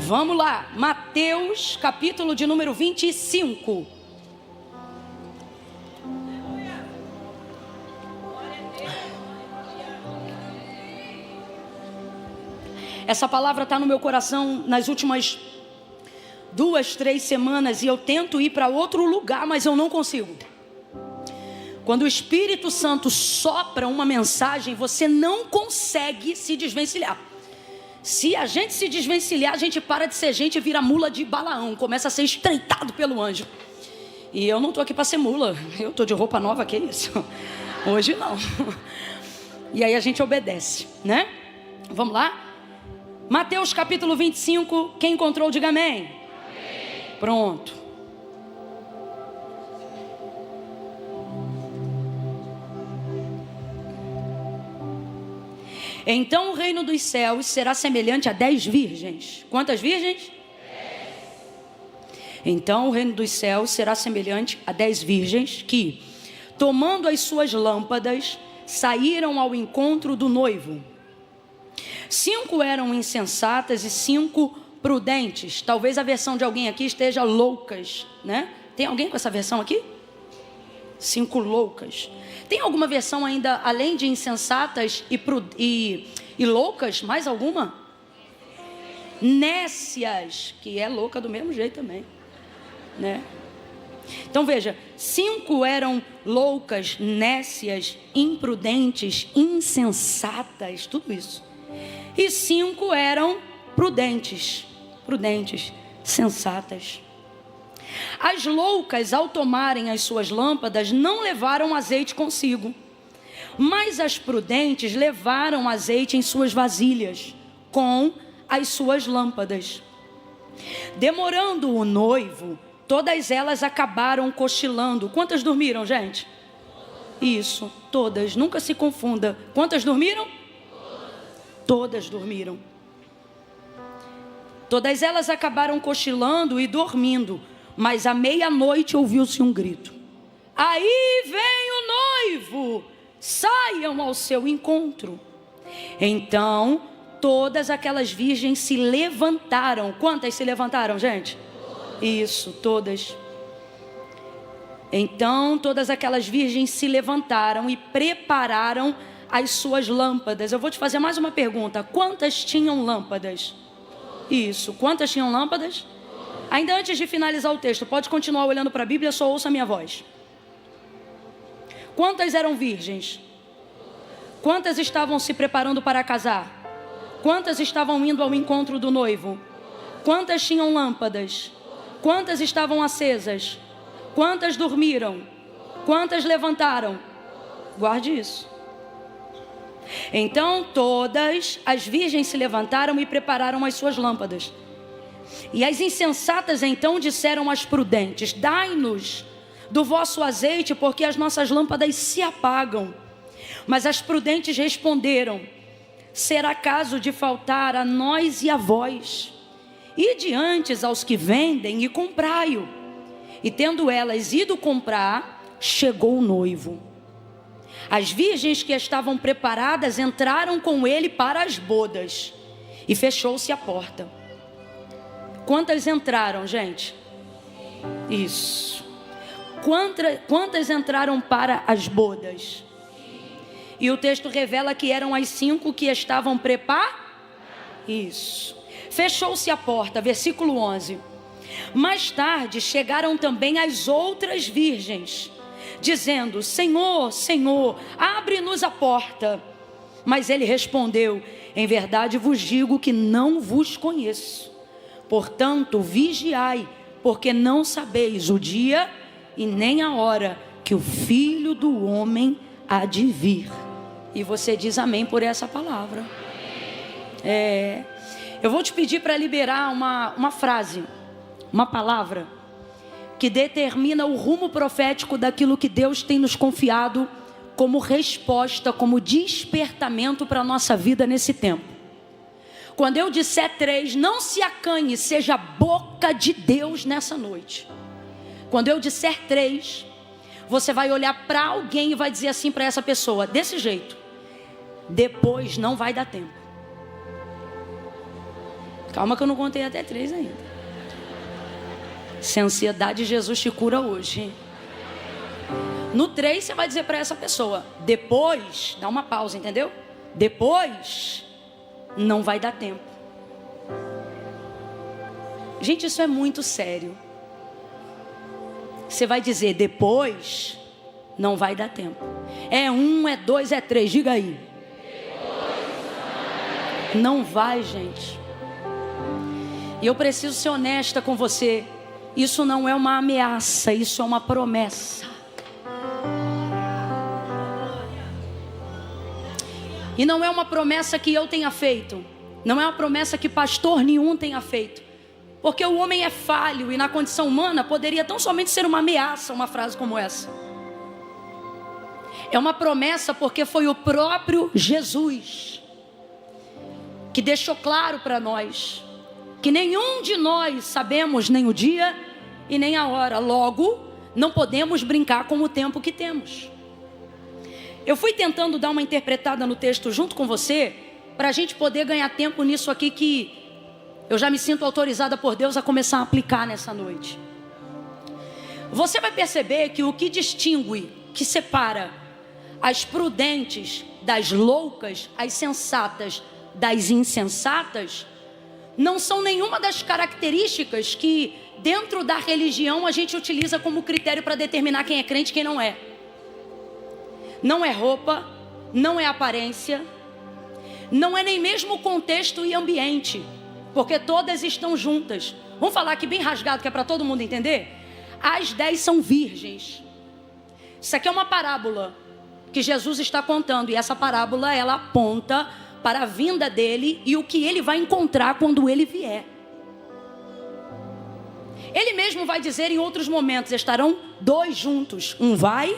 Vamos lá, Mateus, capítulo de número 25. Essa palavra está no meu coração nas últimas 2, 3 semanas e eu tento ir para outro lugar, mas eu não consigo. Quando o Espírito Santo sopra uma mensagem, você não consegue se desvencilhar. Se a gente se desvencilhar, a gente para de ser gente e vira mula de Balaão, começa a ser estreitado pelo anjo. E eu não estou aqui para ser mula, eu estou de roupa nova, que isso? Hoje não. E aí a gente obedece, né? Vamos lá? Mateus capítulo 25, quem encontrou, diga amém. Amém. Pronto. Então o reino dos céus será semelhante a 10 virgens. Quantas virgens? 10. Então o reino dos céus será semelhante a 10 virgens que, tomando as suas lâmpadas, saíram ao encontro do noivo. 5 eram insensatas e 5 prudentes. Talvez a versão de alguém aqui esteja loucas, né? Tem alguém com essa versão aqui? 5 loucas. Tem alguma versão ainda, além de insensatas e loucas, mais alguma? Nécias, que é louca do mesmo jeito também, né? Então veja, 5 eram loucas, nécias, imprudentes, insensatas, tudo isso. E 5 eram prudentes, sensatas. As loucas, ao tomarem as suas lâmpadas, não levaram azeite consigo, mas as prudentes levaram azeite em suas vasilhas, com as suas lâmpadas. Demorando o noivo, todas elas acabaram cochilando. Quantas dormiram, gente? Isso, todas, nunca se confunda. Quantas dormiram? Todas dormiram. Todas elas acabaram cochilando e dormindo, mas à meia-noite ouviu-se um grito: aí vem o noivo, saiam ao seu encontro. Então todas aquelas virgens se levantaram. Quantas se levantaram, gente? Isso, todas. Então todas aquelas virgens se levantaram e prepararam as suas lâmpadas. Eu vou te fazer mais uma pergunta: quantas tinham lâmpadas? Isso, quantas tinham lâmpadas? Ainda antes de finalizar o texto, pode continuar olhando para a Bíblia, só ouça a minha voz. Quantas eram virgens? Quantas estavam se preparando para casar? Quantas estavam indo ao encontro do noivo? Quantas tinham lâmpadas? Quantas estavam acesas? Quantas dormiram? Quantas levantaram? Guarde isso. Então todas as virgens se levantaram e prepararam as suas lâmpadas. E as insensatas então disseram às prudentes: dai-nos do vosso azeite, porque as nossas lâmpadas se apagam. Mas as prudentes responderam: será caso de faltar a nós e a vós? Ide antes aos que vendem e comprai-o. E tendo elas ido comprar, chegou o noivo. As virgens que estavam preparadas entraram com ele para as bodas, e fechou-se a porta. Quantas entraram, gente? Isso. Quantas entraram para as bodas? E o texto revela que eram as 5 que estavam preparadas. Isso. Fechou-se a porta, versículo 11. Mais tarde chegaram também as outras virgens, dizendo: Senhor, Senhor, abre-nos a porta. Mas ele respondeu: em verdade vos digo que não vos conheço. Portanto, vigiai, porque não sabeis o dia e nem a hora que o Filho do Homem há de vir. E você diz amém por essa palavra. Eu vou te pedir para liberar uma frase, uma palavra que determina o rumo profético daquilo que Deus tem nos confiado como resposta, como despertamento para a nossa vida nesse tempo. Quando eu disser 3, não se acanhe, seja a boca de Deus nessa noite. Quando eu disser 3, você vai olhar para alguém e vai dizer assim para essa pessoa, desse jeito: depois não vai dar tempo. Calma que eu não contei até 3 ainda. Se a ansiedade, Jesus te cura hoje. No 3 você vai dizer para essa pessoa: depois, dá uma pausa, entendeu? Depois, não vai dar tempo. Gente, isso é muito sério. Você vai dizer: depois, não vai dar tempo. É 1, é 2, é 3, diga aí. Não vai, gente. E eu preciso ser honesta com você. Isso não é uma ameaça, isso é uma promessa. E não é uma promessa que eu tenha feito. Não é uma promessa que pastor nenhum tenha feito. Porque o homem é falho e na condição humana poderia tão somente ser uma ameaça, uma frase como essa. É uma promessa porque foi o próprio Jesus que deixou claro para nós que nenhum de nós sabemos nem o dia e nem a hora. Logo, não podemos brincar com o tempo que temos. Eu fui tentando dar uma interpretada no texto junto com você, para a gente poder ganhar tempo nisso aqui que eu já me sinto autorizada por Deus a começar a aplicar nessa noite. Você vai perceber que o que distingue, que separa as prudentes das loucas, as sensatas das insensatas, não são nenhuma das características que dentro da religião a gente utiliza como critério para determinar quem é crente e quem não é. Não é roupa, não é aparência, não é nem mesmo contexto e ambiente, porque todas estão juntas. Vamos falar aqui bem rasgado, que é para todo mundo entender? As 10 são virgens. Isso aqui é uma parábola que Jesus está contando, e essa parábola ela aponta para a vinda dele e o que ele vai encontrar quando ele vier. Ele mesmo vai dizer em outros momentos: estarão 2 juntos, um vai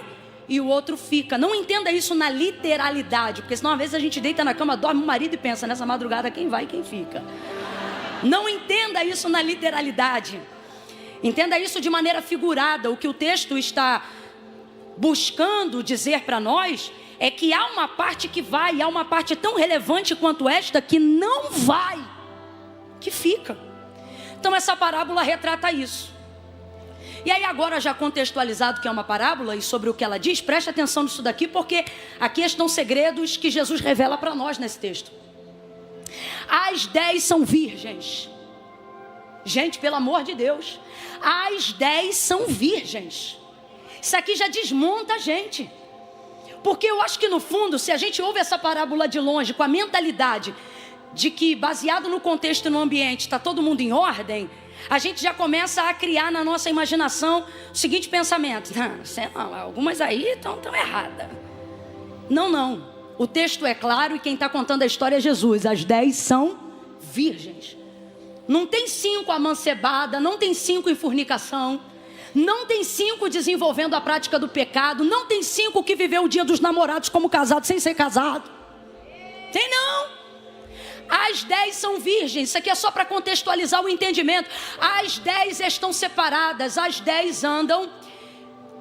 e o outro fica. Não entenda isso na literalidade, porque senão às vezes a gente deita na cama, dorme o marido e pensa: nessa madrugada quem vai e quem fica. Não entenda isso na literalidade. Entenda isso de maneira figurada. O que o texto está buscando dizer para nós é que há uma parte que vai, há uma parte tão relevante quanto esta que não vai, que fica. Então essa parábola retrata isso. E aí agora, já contextualizado que é uma parábola e sobre o que ela diz, preste atenção nisso daqui, porque aqui estão segredos que Jesus revela para nós nesse texto. As 10 são virgens. Gente, pelo amor de Deus, as 10 são virgens. Isso aqui já desmonta a gente. Porque eu acho que no fundo, se a gente ouve essa parábola de longe, com a mentalidade de que, baseado no contexto e no ambiente, está todo mundo em ordem, a gente já começa a criar na nossa imaginação o seguinte pensamento: sei lá, algumas aí estão erradas. Não. O texto é claro e quem está contando a história é Jesus. As 10 são virgens. Não tem 5 amancebada, não tem 5 em fornicação. Não tem 5 desenvolvendo a prática do pecado. Não tem 5 que viveu o dia dos namorados como casado sem ser casado. Tem não. As 10 são virgens. Isso aqui é só para contextualizar o entendimento. As 10 estão separadas. As 10 andam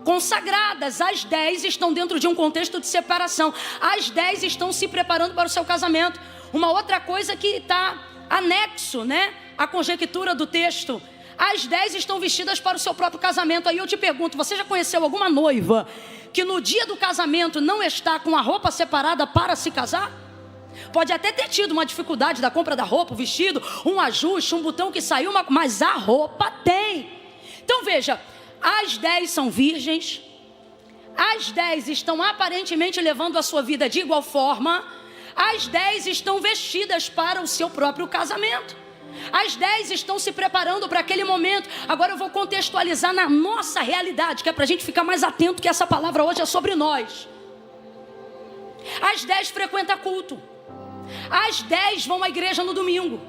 consagradas. As 10 estão dentro de um contexto de separação. As 10 estão se preparando para o seu casamento. Uma outra coisa que está anexo, né, à conjectura do texto: as 10 estão vestidas para o seu próprio casamento. Aí eu te pergunto: você já conheceu alguma noiva que no dia do casamento não está com a roupa separada para se casar? Pode até ter tido uma dificuldade da compra da roupa, o vestido, um ajuste, um botão que saiu, mas a roupa tem. Então veja, as 10 são virgens. As 10 estão aparentemente levando a sua vida de igual forma. As 10 estão vestidas para o seu próprio casamento. As 10 estão se preparando para aquele momento. Agora eu vou contextualizar na nossa realidade, que é para a gente ficar mais atento, que essa palavra hoje é sobre nós. As 10 frequentam culto. As 10 vão à igreja no domingo.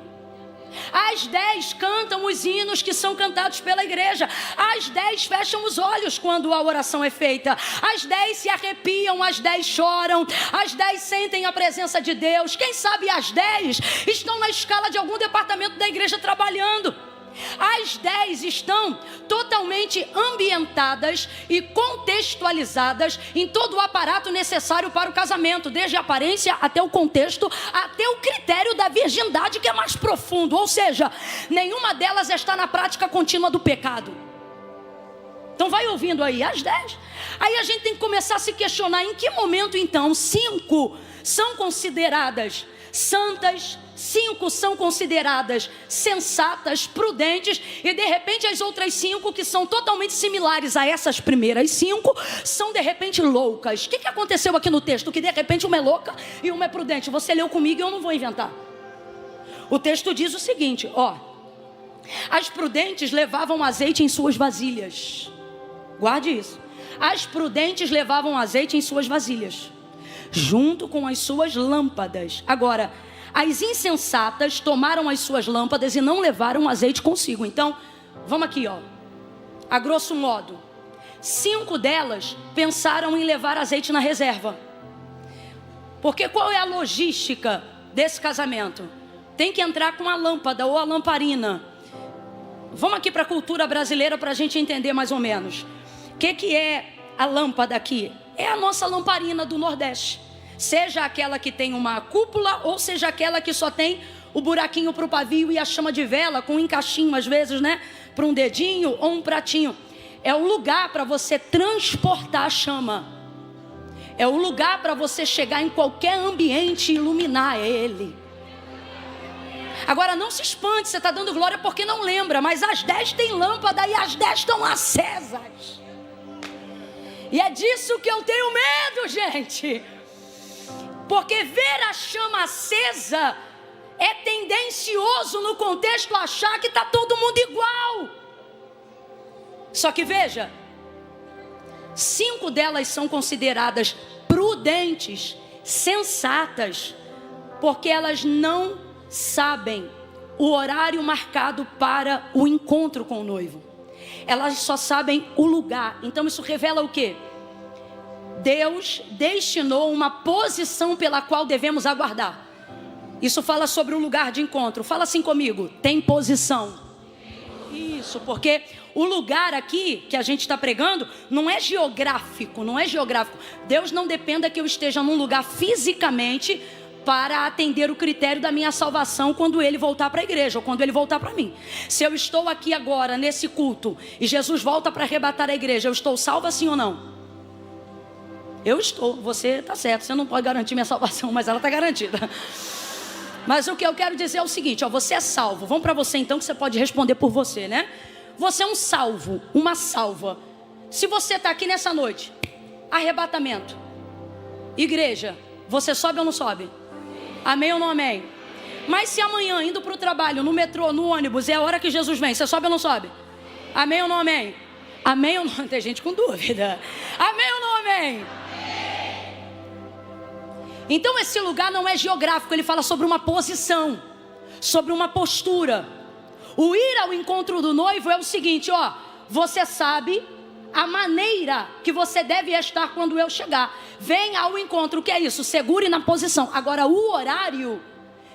As 10 cantam os hinos que são cantados pela igreja. As 10 fecham os olhos quando a oração é feita. As 10 se arrepiam, as 10 choram. As 10 sentem a presença de Deus. Quem sabe as 10 estão na escala de algum departamento da igreja trabalhando. As 10 estão totalmente ambientadas e contextualizadas em todo o aparato necessário para o casamento, desde a aparência até o contexto, até o critério da virgindade, que é mais profundo. Ou seja, nenhuma delas está na prática contínua do pecado. Então vai ouvindo aí, as 10. Aí a gente tem que começar a se questionar em que momento então 5 são consideradas santas, 5 são consideradas sensatas, prudentes, e de repente as outras 5, que são totalmente similares a essas primeiras 5, são de repente loucas. O que aconteceu aqui no texto? Que de repente uma é louca e uma é prudente. Você leu comigo e eu não vou inventar. O texto diz o seguinte, as prudentes levavam azeite em suas vasilhas. Guarde isso. As prudentes levavam azeite em suas vasilhas, junto com as suas lâmpadas. Agora, as insensatas tomaram as suas lâmpadas e não levaram azeite consigo. Então, vamos aqui, a grosso modo, 5 delas pensaram em levar azeite na reserva. Porque qual é a logística desse casamento? Tem que entrar com a lâmpada ou a lamparina. Vamos aqui para a cultura brasileira para a gente entender mais ou menos. O que é a lâmpada aqui? É a nossa lamparina do Nordeste. Seja aquela que tem uma cúpula, ou seja aquela que só tem o buraquinho para o pavio e a chama de vela, com um encaixinho às vezes, né? Para um dedinho ou um pratinho. É o lugar para você transportar a chama. É o lugar para você chegar em qualquer ambiente e iluminar ele. Agora não se espante, você está dando glória porque não lembra, mas as 10 têm lâmpada e as 10 estão acesas. E é disso que eu tenho medo, gente. Porque ver a chama acesa é tendencioso no contexto achar que está todo mundo igual. Só que veja, 5 delas são consideradas prudentes, sensatas, porque elas não sabem o horário marcado para o encontro com o noivo. Elas só sabem o lugar. Então isso revela o quê? Deus destinou uma posição pela qual devemos aguardar. Isso fala sobre o lugar de encontro. Fala assim comigo, tem posição. Isso, porque o lugar aqui que a gente está pregando não é geográfico, não é geográfico. Deus não dependa que eu esteja num lugar fisicamente para atender o critério da minha salvação quando ele voltar para a igreja ou quando ele voltar para mim. Se eu estou aqui agora nesse culto e Jesus volta para arrebatar a igreja, eu estou salva sim ou não? Eu estou, você está certo, você não pode garantir minha salvação, mas ela está garantida. Mas o que eu quero dizer é o seguinte, você é salvo. Vamos para você então, que você pode responder por você, né? Você é um salvo, uma salva. Se você está aqui nessa noite, arrebatamento, igreja, você sobe ou não sobe? Amém ou não amém? Mas se amanhã, indo para o trabalho, no metrô, no ônibus, é a hora que Jesus vem, você sobe ou não sobe? Amém ou não amém? Amém ou não? Tem gente com dúvida. Amém ou não amém? Então esse lugar não é geográfico, ele fala sobre uma posição, sobre uma postura. O ir ao encontro do noivo é o seguinte, você sabe a maneira que você deve estar quando eu chegar. Venha ao encontro, o que é isso? Segure na posição. Agora o horário,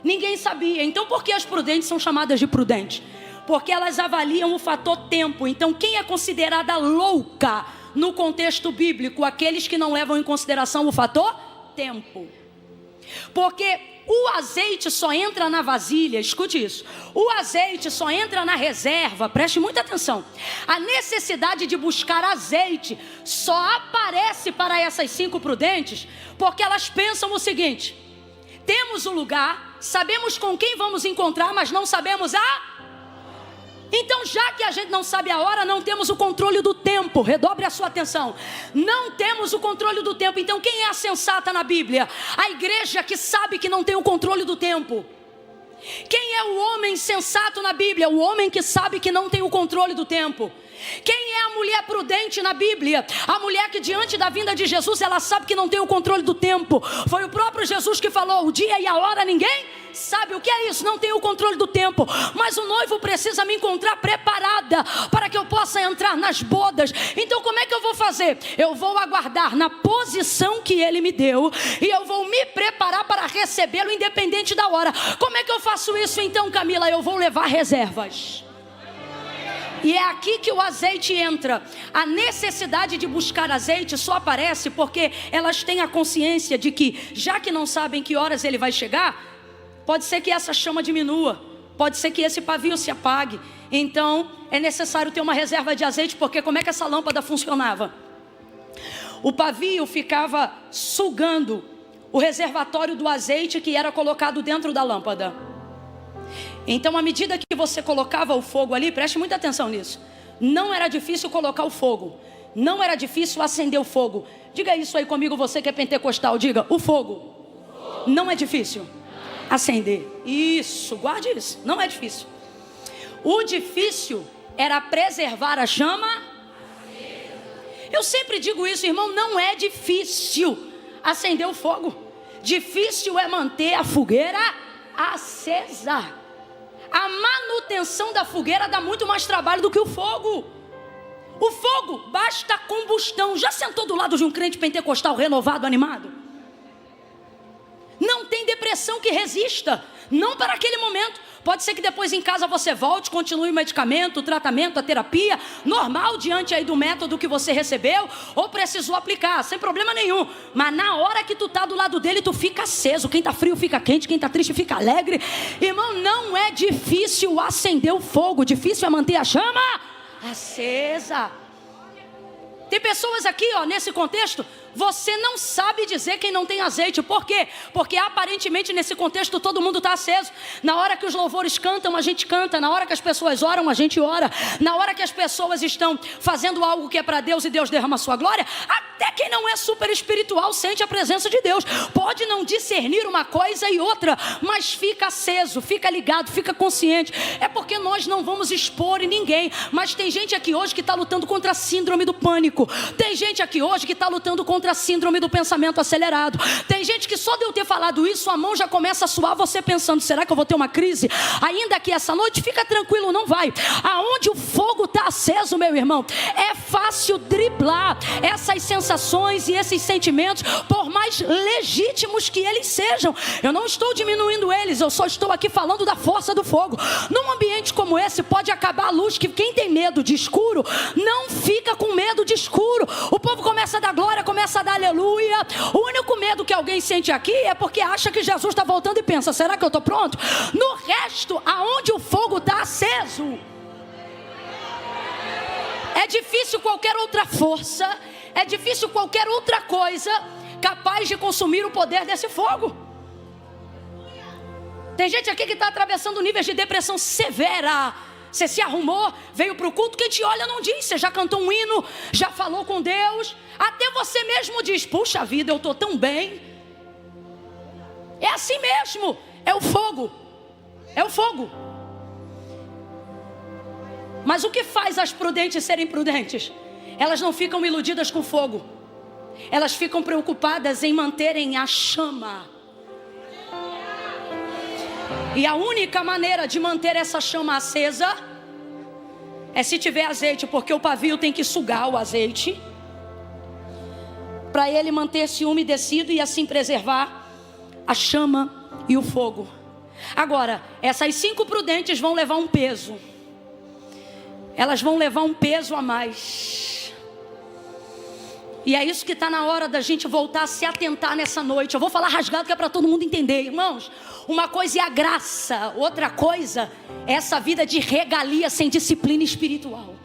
ninguém sabia. Então por que as prudentes são chamadas de prudentes? Porque elas avaliam o fator tempo. Então quem é considerada louca no contexto bíblico? Aqueles que não levam em consideração o fator tempo. Porque o azeite só entra na vasilha, escute isso, o azeite só entra na reserva, preste muita atenção. A necessidade de buscar azeite só aparece para essas 5 prudentes, porque elas pensam o seguinte: temos o lugar, sabemos com quem vamos encontrar, mas não sabemos Então, já que a gente não sabe a hora, não temos o controle do tempo. Redobre a sua atenção. Não temos o controle do tempo. Então, quem é a sensata na Bíblia? A igreja que sabe que não tem o controle do tempo. Quem é o homem sensato na Bíblia? O homem que sabe que não tem o controle do tempo. Quem é a mulher prudente na Bíblia? A mulher que diante da vinda de Jesus, ela sabe que não tem o controle do tempo. Foi o próprio Jesus que falou, o dia e a hora ninguém sabe. O que é isso? Não tem o controle do tempo. Mas o noivo precisa me encontrar preparada para que eu possa entrar nas bodas. Então como é que eu vou fazer? Eu vou aguardar na posição que ele me deu e eu vou me preparar para recebê-lo independente da hora. Como é que eu faço isso então, Camila? Eu vou levar reservas. E é aqui que o azeite entra. A necessidade de buscar azeite só aparece porque elas têm a consciência de que, já que não sabem que horas ele vai chegar, pode ser que essa chama diminua, pode ser que esse pavio se apague. Então é necessário ter uma reserva de azeite, porque como é que essa lâmpada funcionava? O pavio ficava sugando o reservatório do azeite que era colocado dentro da lâmpada. Então, à medida que você colocava o fogo ali, preste muita atenção nisso, não era difícil colocar o fogo, não era difícil acender o fogo. Diga isso aí comigo, você que é pentecostal, diga: o fogo não é difícil acender. Isso, guarde isso, não é difícil. O difícil era preservar a chama. Eu sempre digo isso, irmão, não é difícil acender o fogo, difícil é manter a fogueira acesa. A manutenção da fogueira dá muito mais trabalho do que o fogo. O fogo basta combustão. Já sentou do lado de um crente pentecostal renovado, animado? Não tem depressão que resista, não para aquele momento. Pode ser que depois em casa você volte, continue o medicamento, o tratamento, a terapia, normal diante aí do método que você recebeu, ou precisou aplicar, sem problema nenhum. Mas na hora que tu tá do lado dele, tu fica aceso. Quem tá frio fica quente, quem tá triste fica alegre. Irmão, não é difícil acender o fogo, difícil é manter a chama acesa. Tem pessoas aqui, ó, nesse contexto, você não sabe dizer quem não tem azeite. Por quê? Porque aparentemente nesse contexto todo mundo está aceso. Na hora que os louvores cantam, a gente canta. Na hora que as pessoas oram, a gente ora. Na hora que as pessoas estão fazendo algo que é para Deus e Deus derrama a sua glória, até quem não é super espiritual sente a presença de Deus. Pode não discernir uma coisa e outra, mas fica aceso, fica ligado, fica consciente. É porque nós não vamos expor ninguém. Mas tem gente aqui hoje que está lutando contra a síndrome do pânico. Tem gente aqui hoje que está lutando contra a síndrome do pensamento acelerado. Tem gente que só de eu ter falado isso, a mão já começa a suar, você pensando: será que eu vou ter uma crise ainda aqui essa noite? Fica tranquilo, não vai. Aonde o fogo está aceso, meu irmão, é fácil driblar essas sensações e esses sentimentos, por mais legítimos que eles sejam. Eu não estou diminuindo eles, eu só estou aqui falando da força do fogo. Num ambiente como esse pode acabar a luz, que quem tem medo de escuro não fica com medo de escuro. O povo começa a dar glória, começa a dar aleluia. O único medo que alguém sente aqui é porque acha que Jesus está voltando e pensa: será que eu estou pronto? No resto, aonde o fogo está aceso, é difícil qualquer outra força, é difícil qualquer outra coisa capaz de consumir o poder desse fogo. Tem gente aqui que está atravessando níveis de depressão severa. Você se arrumou, veio para o culto, quem te olha não diz: você já cantou um hino, já falou com Deus. Até você mesmo diz: puxa vida, eu estou tão bem. É assim mesmo, é o fogo. É o fogo. Mas o que faz as prudentes serem prudentes? Elas não ficam iludidas com fogo. Elas ficam preocupadas em manterem a chama. E a única maneira de manter essa chama acesa é se tiver azeite, porque o pavio tem que sugar o azeite para ele manter-se umedecido e assim preservar a chama e o fogo. Agora, essas 5 prudentes vão levar um peso. Elas vão levar um peso a mais. E é isso que está na hora da gente voltar a se atentar nessa noite. Eu vou falar rasgado que é para todo mundo entender, irmãos. Uma coisa é a graça, outra coisa é essa vida de regalia sem disciplina espiritual.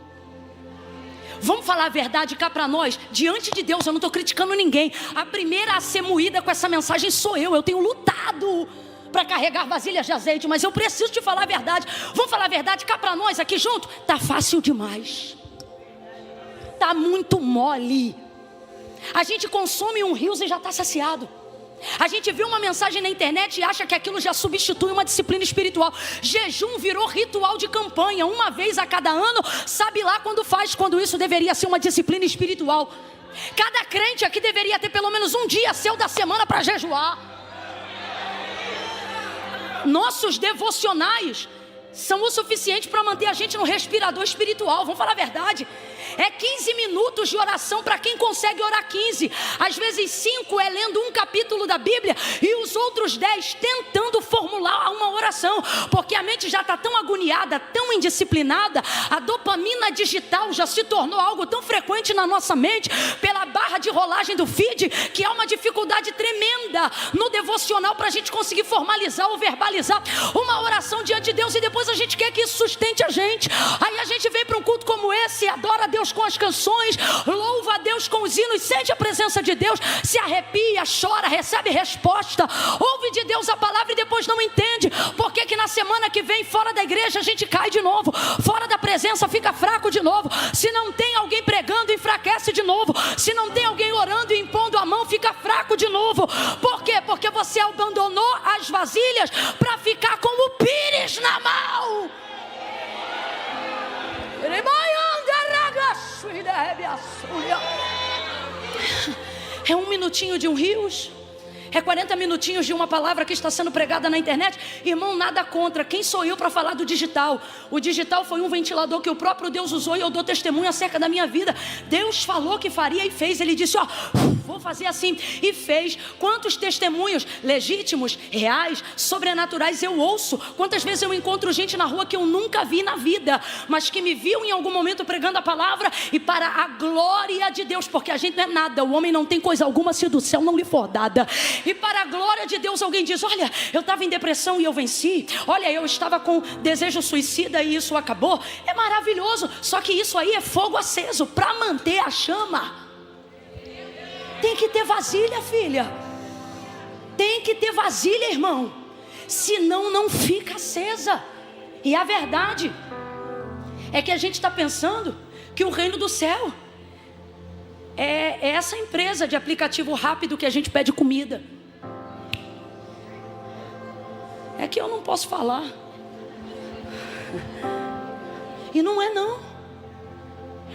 Vamos falar a verdade cá para nós, diante de Deus. Eu não estou criticando ninguém. A primeira a ser moída com essa mensagem sou eu. Eu tenho lutado para carregar vasilhas de azeite, mas eu preciso te falar a verdade. Vamos falar a verdade cá para nós aqui junto. Tá fácil demais. Tá muito mole. A gente consome um rios e já está saciado. A gente viu uma mensagem na internet e acha que aquilo já substitui uma disciplina espiritual. Jejum virou ritual de campanha, uma vez a cada ano. Sabe lá quando faz, quando isso deveria ser uma disciplina espiritual. Cada crente aqui deveria ter pelo menos um dia seu da semana para jejuar. Nossos devocionais são o suficiente para manter a gente no respirador espiritual. Vamos falar a verdade. É 15 minutos de oração para quem consegue orar 15. Às vezes 5 é lendo um capítulo da Bíblia e os outros 10 tentando formular uma oração, porque a mente já está tão agoniada, tão indisciplinada, a dopamina digital já se tornou algo tão frequente na nossa mente, pela barra de rolagem do feed, que há uma dificuldade tremenda no devocional para a gente conseguir formalizar ou verbalizar uma oração diante de Deus, e depois a gente quer que isso sustente a gente. Aí a gente vem para um culto como esse, adora a Deus com as canções, louva a Deus com os hinos, sente a presença de Deus, se arrepia, chora, recebe resposta, ouve de Deus a palavra e depois não entende por que na semana que vem fora da igreja a gente cai de novo, fora da presença fica fraco de novo, se não tem alguém pregando enfraquece de novo, se não tem alguém orando e impondo a mão fica fraco de novo. Por quê? Porque você abandonou as vasilhas para ficar com o pires na mão. É 1 minutinho de um rios, é 40 minutinhos de uma palavra que está sendo pregada na internet. Irmão, nada contra. Quem sou eu para falar do digital? O digital foi um ventilador que o próprio Deus usou e eu dou testemunho acerca da minha vida. Deus falou que faria e fez. Ele disse, ó, vou fazer assim, e fez. Quantos testemunhos legítimos, reais, sobrenaturais eu ouço? Quantas vezes eu encontro gente na rua que eu nunca vi na vida, mas que me viu em algum momento pregando a palavra, e para a glória de Deus, porque a gente não é nada, o homem não tem coisa alguma se do céu não lhe for dada, e para a glória de Deus alguém diz, olha, eu estava em depressão e eu venci, olha, eu estava com desejo suicida e isso acabou. É maravilhoso, só que isso aí é fogo aceso para manter a chama. Tem que ter vasilha, filha. Tem que ter vasilha, irmão. Senão não fica acesa. E a verdade é que a gente está pensando que o reino do céu é essa empresa de aplicativo rápido que a gente pede comida. É que eu não posso falar. E não é não.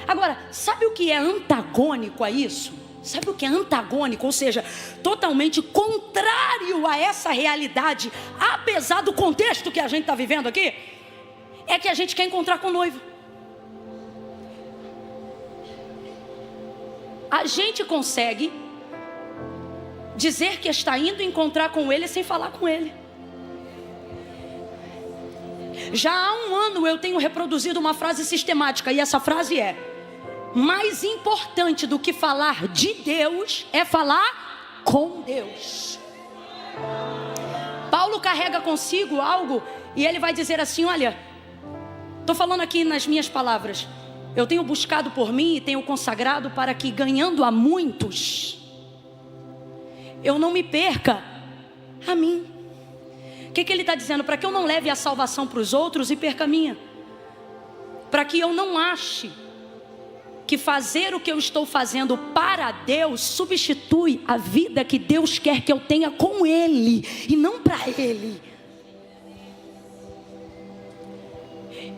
Agora, sabe o que é antagônico a isso? Sabe o que é antagônico? Ou seja, totalmente contrário a essa realidade, apesar do contexto que a gente está vivendo aqui, é que a gente quer encontrar com o noivo. A gente consegue dizer que está indo encontrar com ele sem falar com ele. Já há 1 ano eu tenho reproduzido uma frase sistemática, e essa frase é: mais importante do que falar de Deus é falar com Deus. Paulo carrega consigo algo e ele vai dizer assim: olha, estou falando aqui nas minhas palavras, eu tenho buscado por mim e tenho consagrado para que, ganhando a muitos, eu não me perca a mim. O que ele está dizendo? Para que eu não leve a salvação para os outros e perca a minha. Para que eu não ache que fazer o que eu estou fazendo para Deus substitui a vida que Deus quer que eu tenha com Ele e não para Ele.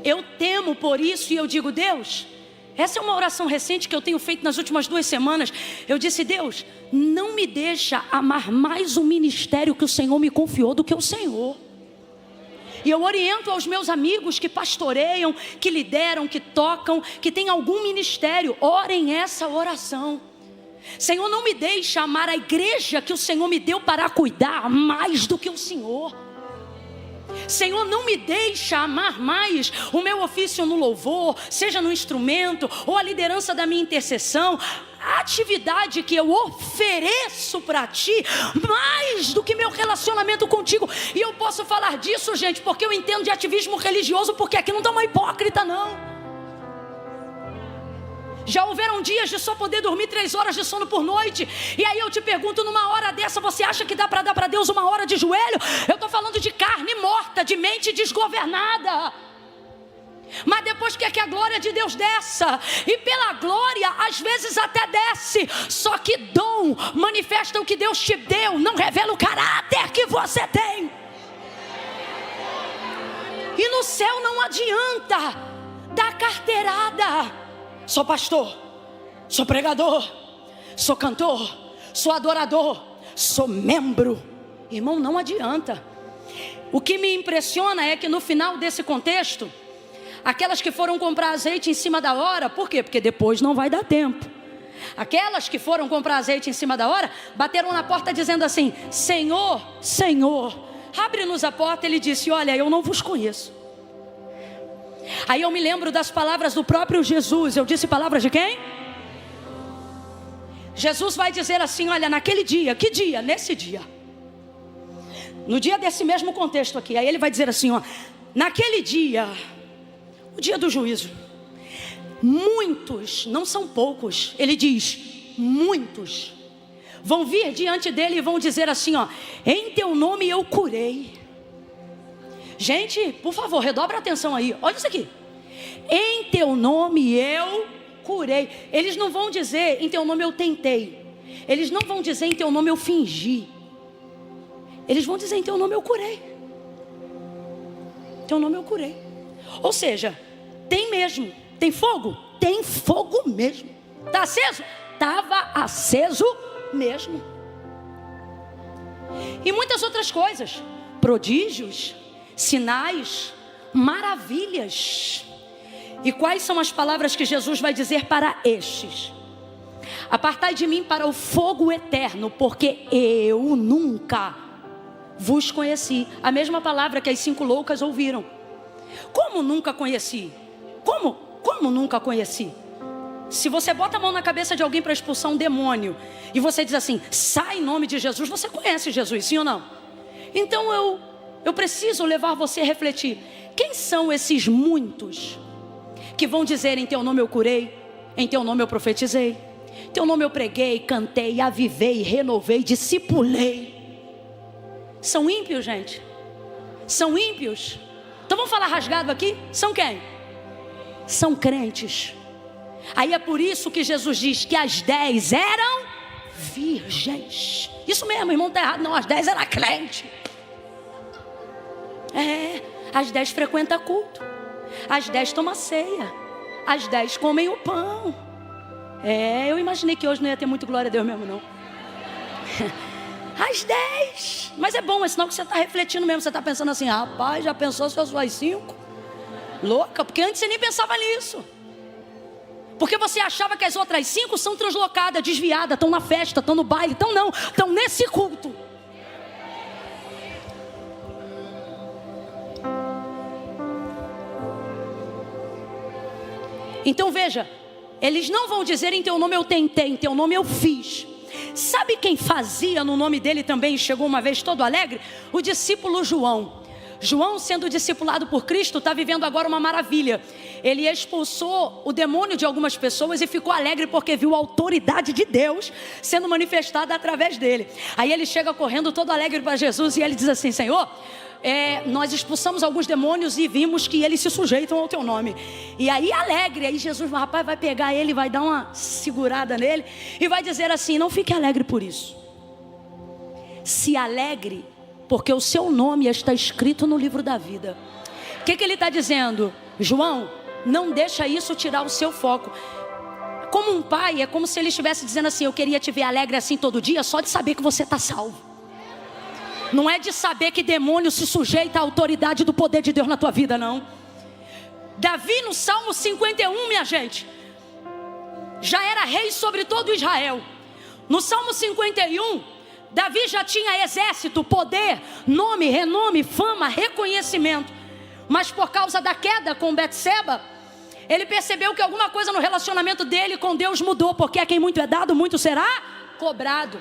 Eu temo por isso e eu digo: Deus, essa é uma oração recente que eu tenho feito nas últimas 2 semanas. Eu disse: Deus, não me deixa amar mais o ministério que o Senhor me confiou do que o Senhor. E eu oriento aos meus amigos que pastoreiam, que lideram, que tocam, que têm algum ministério, orem essa oração. Senhor, não me deixe amar a igreja que o Senhor me deu para cuidar mais do que o Senhor. Senhor, não me deixa amar mais o meu ofício no louvor, seja no instrumento ou a liderança da minha intercessão, a atividade que eu ofereço para Ti, mais do que meu relacionamento contigo. E eu posso falar disso, gente, porque eu entendo de ativismo religioso, porque aqui não dá uma hipócrita, não. Já houveram dias de só poder dormir 3 horas de sono por noite. E aí eu te pergunto, numa hora dessa, você acha que dá para dar para Deus 1 hora de joelho? Eu estou falando de carne morta, de mente desgovernada. Mas depois quer que a glória de Deus desça. E pela glória, às vezes até desce. Só que dom manifesta o que Deus te deu, não revela o caráter que você tem. E no céu não adianta dar carteirada. Sou pastor, sou pregador, sou cantor, sou adorador, sou membro. Irmão, não adianta. O que me impressiona é que no final desse contexto, Aquelas que foram comprar azeite em cima da hora, por quê? Porque depois não vai dar tempo. Aquelas que foram comprar azeite em cima da hora, bateram na porta dizendo assim: Senhor, Senhor, abre-nos a porta. Ele disse: olha, eu não vos conheço. Aí eu me lembro das palavras do próprio Jesus. Eu disse palavras de quem? Jesus vai dizer assim: olha, naquele dia, que dia? Nesse dia, no dia desse mesmo contexto aqui. Aí ele vai dizer assim, ó: naquele dia, o dia do juízo, muitos, não são poucos, ele diz, muitos vão vir diante dele e vão dizer assim, ó: em teu nome eu curei. Gente, por favor, redobra a atenção aí, olha isso aqui. Em teu nome eu curei. Eles não vão dizer em teu nome eu tentei. Eles não vão dizer em teu nome eu fingi. Eles vão dizer em teu nome eu curei. Em teu nome eu curei. Ou seja, tem mesmo. Tem fogo? Tem fogo mesmo. Está aceso? Estava aceso mesmo. E muitas outras coisas. Prodígios, sinais, maravilhas. E quais são as palavras que Jesus vai dizer para estes? Apartai de mim para o fogo eterno, porque eu nunca vos conheci. A mesma palavra que as 5 loucas ouviram. Como nunca conheci? Como nunca conheci? Se você bota a mão na cabeça de alguém para expulsar um demônio e você diz assim: sai em nome de Jesus, você conhece Jesus, sim ou não? Então eu preciso levar você a refletir. Quem são esses muitos que vão dizer em teu nome eu curei, em teu nome eu profetizei, em teu nome eu preguei, cantei, avivei, renovei, discipulei? São ímpios, gente. São ímpios. Então vamos falar rasgado aqui? São quem? São crentes. Aí é por isso que Jesus diz que as 10 eram virgens. Isso mesmo, irmão, está errado. Não, as 10 eram crentes. As 10 frequentam culto. As 10 tomam ceia. As 10 comem o pão. Eu imaginei que hoje não ia ter muito glória a Deus mesmo, não. As 10. Mas é bom, é sinal que você está refletindo mesmo. Você está pensando assim: rapaz, já pensou se eu sou as 5? Louca, porque antes você nem pensava nisso. Porque você achava que as outras 5 são translocadas, desviadas, estão na festa, estão no baile. Então não, estão nesse culto. Então veja, eles não vão dizer em teu nome eu tentei, em teu nome eu fiz. Sabe quem fazia no nome dele também, chegou uma vez todo alegre? O discípulo João. João, sendo discipulado por Cristo, está vivendo agora uma maravilha. Ele expulsou o demônio de algumas pessoas e ficou alegre porque viu a autoridade de Deus sendo manifestada através dele. Aí ele chega correndo todo alegre para Jesus e ele diz assim: Senhor, nós expulsamos alguns demônios e vimos que eles se sujeitam ao teu nome. E aí alegre, aí Jesus, rapaz, vai pegar ele, vai dar uma segurada nele e vai dizer assim: não fique alegre por isso. Se alegre porque o seu nome está escrito no livro da vida. O que ele está dizendo? João, não deixa isso tirar o seu foco. Como um pai, é como se ele estivesse dizendo assim: eu queria te ver alegre assim todo dia, só de saber que você está salvo. Não é de saber que demônio se sujeita à autoridade do poder de Deus na tua vida, não. Davi no Salmo 51, minha gente, já era rei sobre todo Israel. No Salmo 51, Davi já tinha exército, poder, nome, renome, fama, reconhecimento. Mas por causa da queda com Betseba, ele percebeu que alguma coisa no relacionamento dele com Deus mudou. Porque a quem muito é dado, muito será cobrado.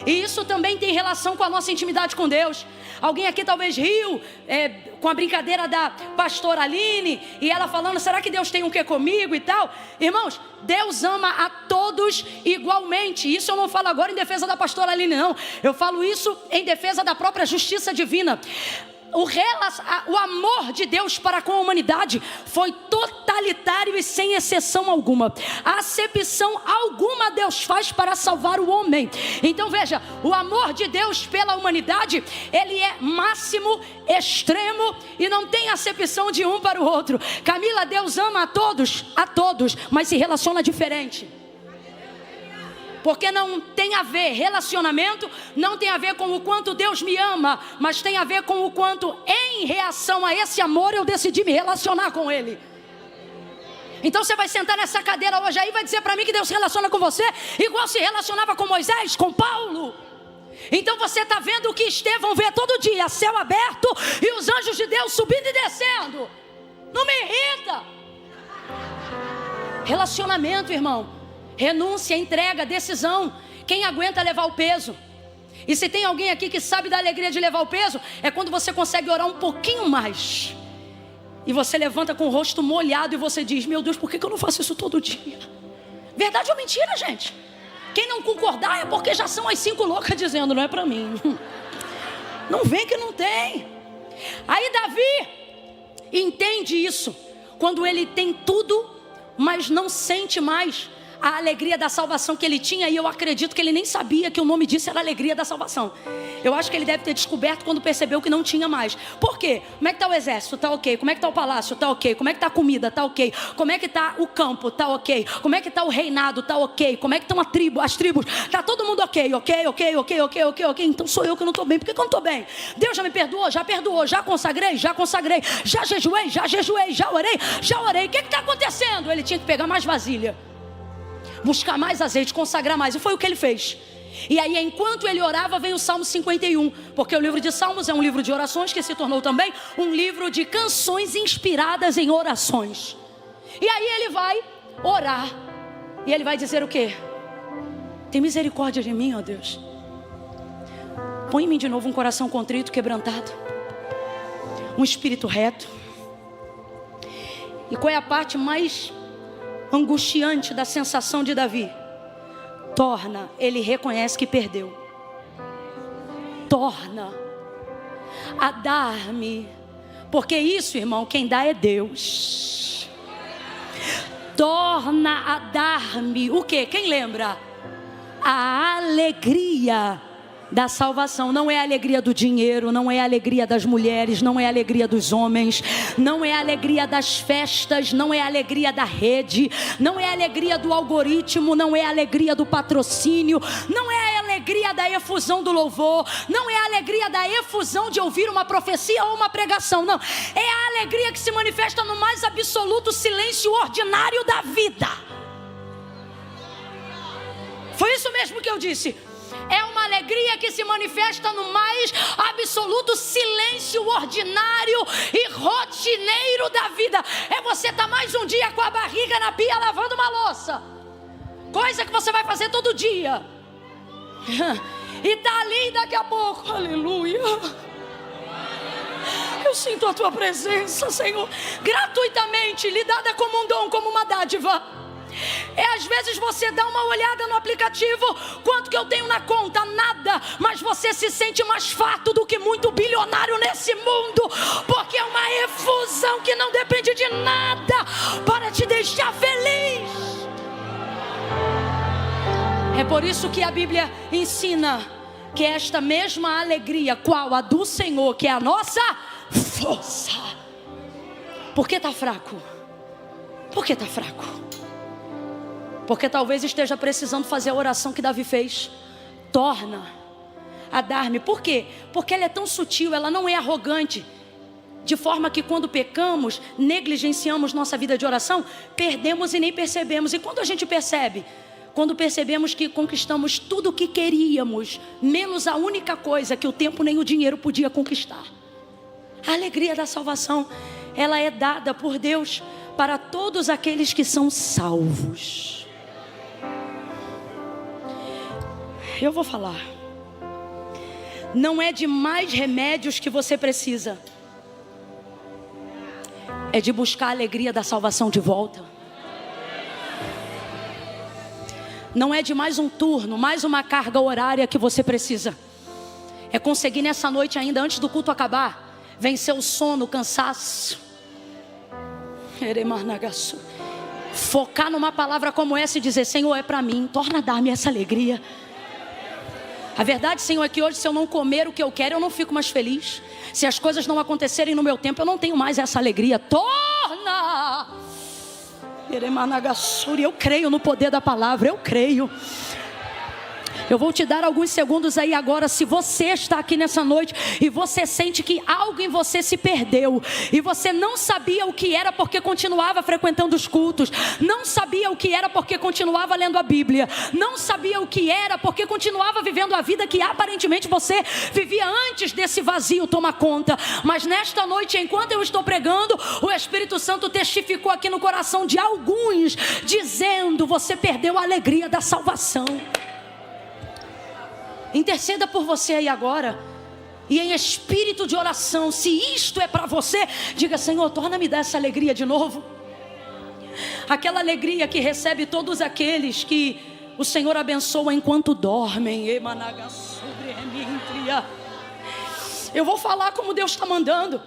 E isso também tem relação com a nossa intimidade com Deus. Alguém aqui talvez riu com a brincadeira da pastora Aline, e ela falando: será que Deus tem um quê comigo e tal? Irmãos, Deus ama a todos igualmente. Isso eu não falo agora em defesa da pastora Aline, não. Eu falo isso em defesa da própria justiça divina. O amor de Deus para com a humanidade foi totalitário e sem exceção alguma. Acepção alguma Deus faz para salvar o homem. Então veja, o amor de Deus pela humanidade, ele é máximo, extremo e não tem acepção de um para o outro. Camila, Deus ama a todos, mas se relaciona diferente. Porque não tem a ver, relacionamento não tem a ver com o quanto Deus me ama, mas tem a ver com o quanto em reação a esse amor eu decidi me relacionar com Ele. Então você vai sentar nessa cadeira hoje aí e vai dizer para mim que Deus se relaciona com você igual se relacionava com Moisés, com Paulo. Então você está vendo o que Estevão vê todo dia, céu aberto e os anjos de Deus subindo e descendo. Não me irrita. Relacionamento, irmão, renúncia, entrega, decisão. Quem aguenta levar o peso? E se tem alguém aqui que sabe da alegria de levar o peso, é quando você consegue orar um pouquinho mais. E você levanta com o rosto molhado e você diz: meu Deus, por que eu não faço isso todo dia? Verdade ou mentira, gente? Quem não concordar é porque já são as 5 loucas dizendo: não é para mim. Não vem que não tem. Aí Davi entende isso. Quando ele tem tudo, mas não sente mais a alegria da salvação que ele tinha. E eu acredito que ele nem sabia que o nome disso era alegria da salvação. Eu acho que ele deve ter descoberto quando percebeu que não tinha mais. Por quê? Como é que está o exército? Está ok. Como é que está o palácio? Está ok. Como é que está a comida? Está ok. Como é que está o campo? Está ok. Como é que está o reinado? Está ok. Como é que estão as tribos? Está todo mundo ok. Ok. Então sou eu que não estou bem. Por que eu não estou bem? Deus já me perdoou? Já perdoou. Já consagrei? Já consagrei. Já jejuei? Já jejuei. Já orei? Já orei. O que está acontecendo? Ele tinha que pegar mais vasilha, buscar mais azeite, consagrar mais. E foi o que ele fez. E aí, enquanto ele orava, veio o Salmo 51. Porque o livro de Salmos é um livro de orações que se tornou também um livro de canções inspiradas em orações. E aí ele vai orar. E ele vai dizer o quê? Tem misericórdia de mim, ó Deus. Põe em mim de novo um coração contrito, quebrantado, um espírito reto. E qual é a parte mais angustiante da sensação de Davi? Ele reconhece que perdeu. Torna a dar-me, porque isso, irmão, quem dá é Deus. Torna a dar-me o quê? Quem lembra? A alegria da salvação. Não é a alegria do dinheiro, não é a alegria das mulheres, não é a alegria dos homens, não é a alegria das festas, não é a alegria da rede, não é a alegria do algoritmo, não é a alegria do patrocínio, não é a alegria da efusão do louvor, não é a alegria da efusão de ouvir uma profecia ou uma pregação, não. É a alegria que se manifesta no mais absoluto silêncio ordinário da vida. Foi isso mesmo que eu disse. É uma alegria que se manifesta no mais absoluto silêncio ordinário e rotineiro da vida. É você estar mais um dia com a barriga na pia lavando uma louça, coisa que você vai fazer todo dia, e tá ali daqui a pouco, aleluia, eu sinto a tua presença, Senhor, gratuitamente, lhe dada como um dom, como uma dádiva. É às vezes você dá uma olhada no aplicativo, quanto que eu tenho na conta? Nada. Mas você se sente mais farto do que muito bilionário nesse mundo, porque é uma efusão que não depende de nada para te deixar feliz. É por isso que a Bíblia ensina que esta mesma alegria, qual a do Senhor, que é a nossa força. Por que está fraco? Por que está fraco? Porque talvez esteja precisando fazer a oração que Davi fez. Torna a dar-me. Por quê? Porque ela é tão sutil, ela não é arrogante, de forma que quando pecamos, negligenciamos nossa vida de oração, perdemos e nem percebemos. E quando a gente percebe? Quando percebemos que conquistamos tudo o que queríamos, menos a única coisa que o tempo nem o dinheiro podia conquistar. A alegria da salvação, ela é dada por Deus para todos aqueles que são salvos. Eu vou falar. Não é de mais remédios que você precisa. É de buscar a alegria da salvação de volta. Não é de mais um turno, mais uma carga horária que você precisa. É conseguir nessa noite ainda, antes do culto acabar, vencer o sono, o cansaço. Focar numa palavra como essa e dizer: Senhor, é para mim, torna a dar-me essa alegria. A verdade, Senhor, é que hoje, se eu não comer o que eu quero, eu não fico mais feliz. Se as coisas não acontecerem no meu tempo, eu não tenho mais essa alegria. Torna! Eu creio no poder da palavra, eu creio. Eu vou te dar alguns segundos aí agora. Se você está aqui nessa noite e você sente que algo em você se perdeu, e você não sabia o que era porque continuava frequentando os cultos, não sabia o que era porque continuava lendo a Bíblia, não sabia o que era porque continuava vivendo a vida que aparentemente você vivia antes desse vazio tomar conta. Mas nesta noite, enquanto eu estou pregando, o Espírito Santo testificou aqui no coração de alguns, dizendo: você perdeu a alegria da salvação. Interceda por você aí agora, e em espírito de oração, se isto é para você, diga: Senhor, torna-me dar essa alegria de novo. Aquela alegria que recebe todos aqueles que o Senhor abençoa enquanto dormem. Eu vou falar como Deus está mandando.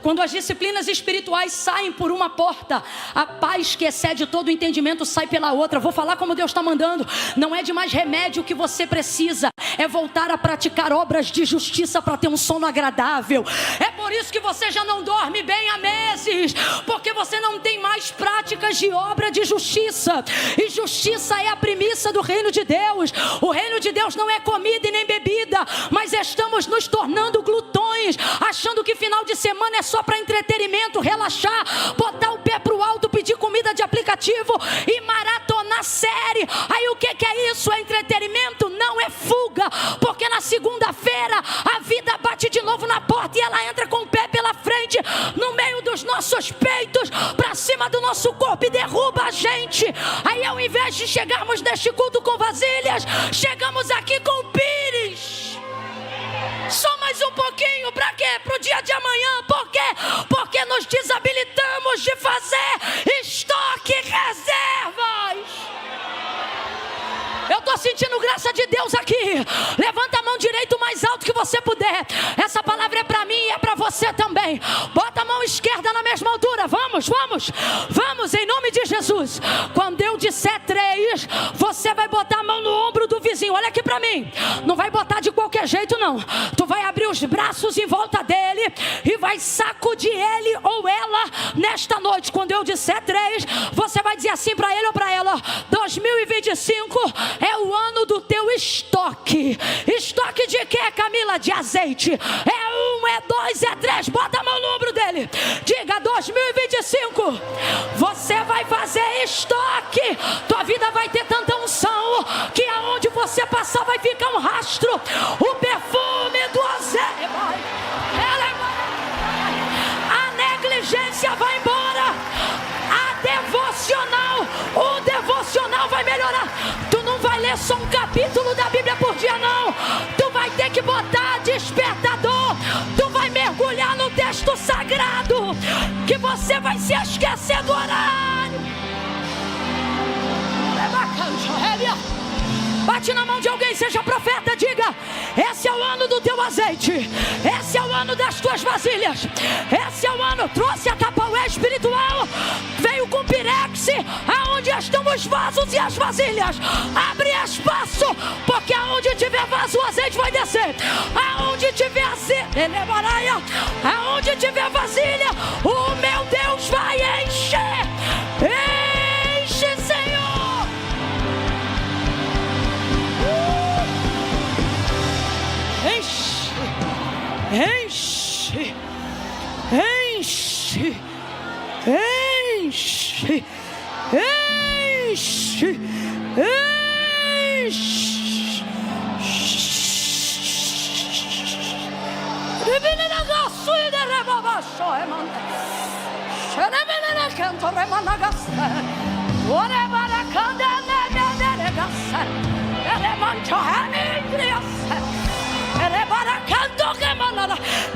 Quando as disciplinas espirituais saem por uma porta, a paz que excede todo o entendimento sai pela outra. Vou falar como Deus está mandando. Não é de mais remédio que você precisa, é voltar a praticar obras de justiça para ter um sono agradável. É por isso que você já não dorme bem há meses, porque você não tem mais práticas de obra de justiça. E justiça é a premissa do reino de Deus. O reino de Deus não é comida e nem bebida, mas estamos nos tornando glutões, achando que final de semana é só para entretenimento, relaxar, botar o pé pro alto, pedir comida de aplicativo e maratonar série. Aí o que é isso? É entretenimento? Não, é fuga. Porque na segunda-feira a vida bate de novo na porta e ela entra com o pé pela frente, no meio dos nossos peitos, para cima do nosso corpo, e derruba a gente. Aí ao invés de chegarmos neste culto com vasilhas, chegamos aqui com pires. Só mais um pouquinho, para quê? Para o dia de amanhã. Por quê? Porque nos desabilitamos de fazer estoque reservas. Eu estou sentindo graça de Deus aqui. Levanta a mão direita o mais alto que você puder. Essa palavra é para mim e é para você também. Bota a mão esquerda na mesma altura. Vamos, vamos, vamos, em nome de Jesus. Quando eu disser 3, você vai botar a mão no ombro do vizinho. Olha aqui para mim. Não vai botar de qualquer jeito não. Tu vai abrir os braços em volta dele e vai sacudir ele ou ela nesta noite. Quando eu disser 3, você vai dizer assim para ele ou para ela: 2025 é o ano do teu estoque. Estoque de quê, Camila? De azeite. É 1, é 2, é 3. Bota a mão no ombro dele. Diga: 2025 você vai fazer estoque. Tua vida vai ter tanta unção que aonde você passar vai ficar um rastro. O perfume do azeite vai. A negligência vai embora. A devocional, o devocional vai melhorar. Tu não vai ler só um capítulo da Bíblia por dia não. Tu vai ter que botar despertador. Tu vai mergulhar no texto sagrado, que você vai se esquecer do horário. Bate na mão de alguém, seja profeta, diga: esse é o ano do teu azeite. Esse é o ano das tuas vasilhas. Esse é o ano. Trouxe a Tapaué espiritual. Veio com pirex, aonde estão os vasos e as vasilhas. Abre espaço, porque aonde tiver vaso, o azeite vai descer. Aonde tiver azeite, aonde tiver vasilha, o meu Deus vai encher. Enche, Senhor. Enche, enche, enche, enche, enche.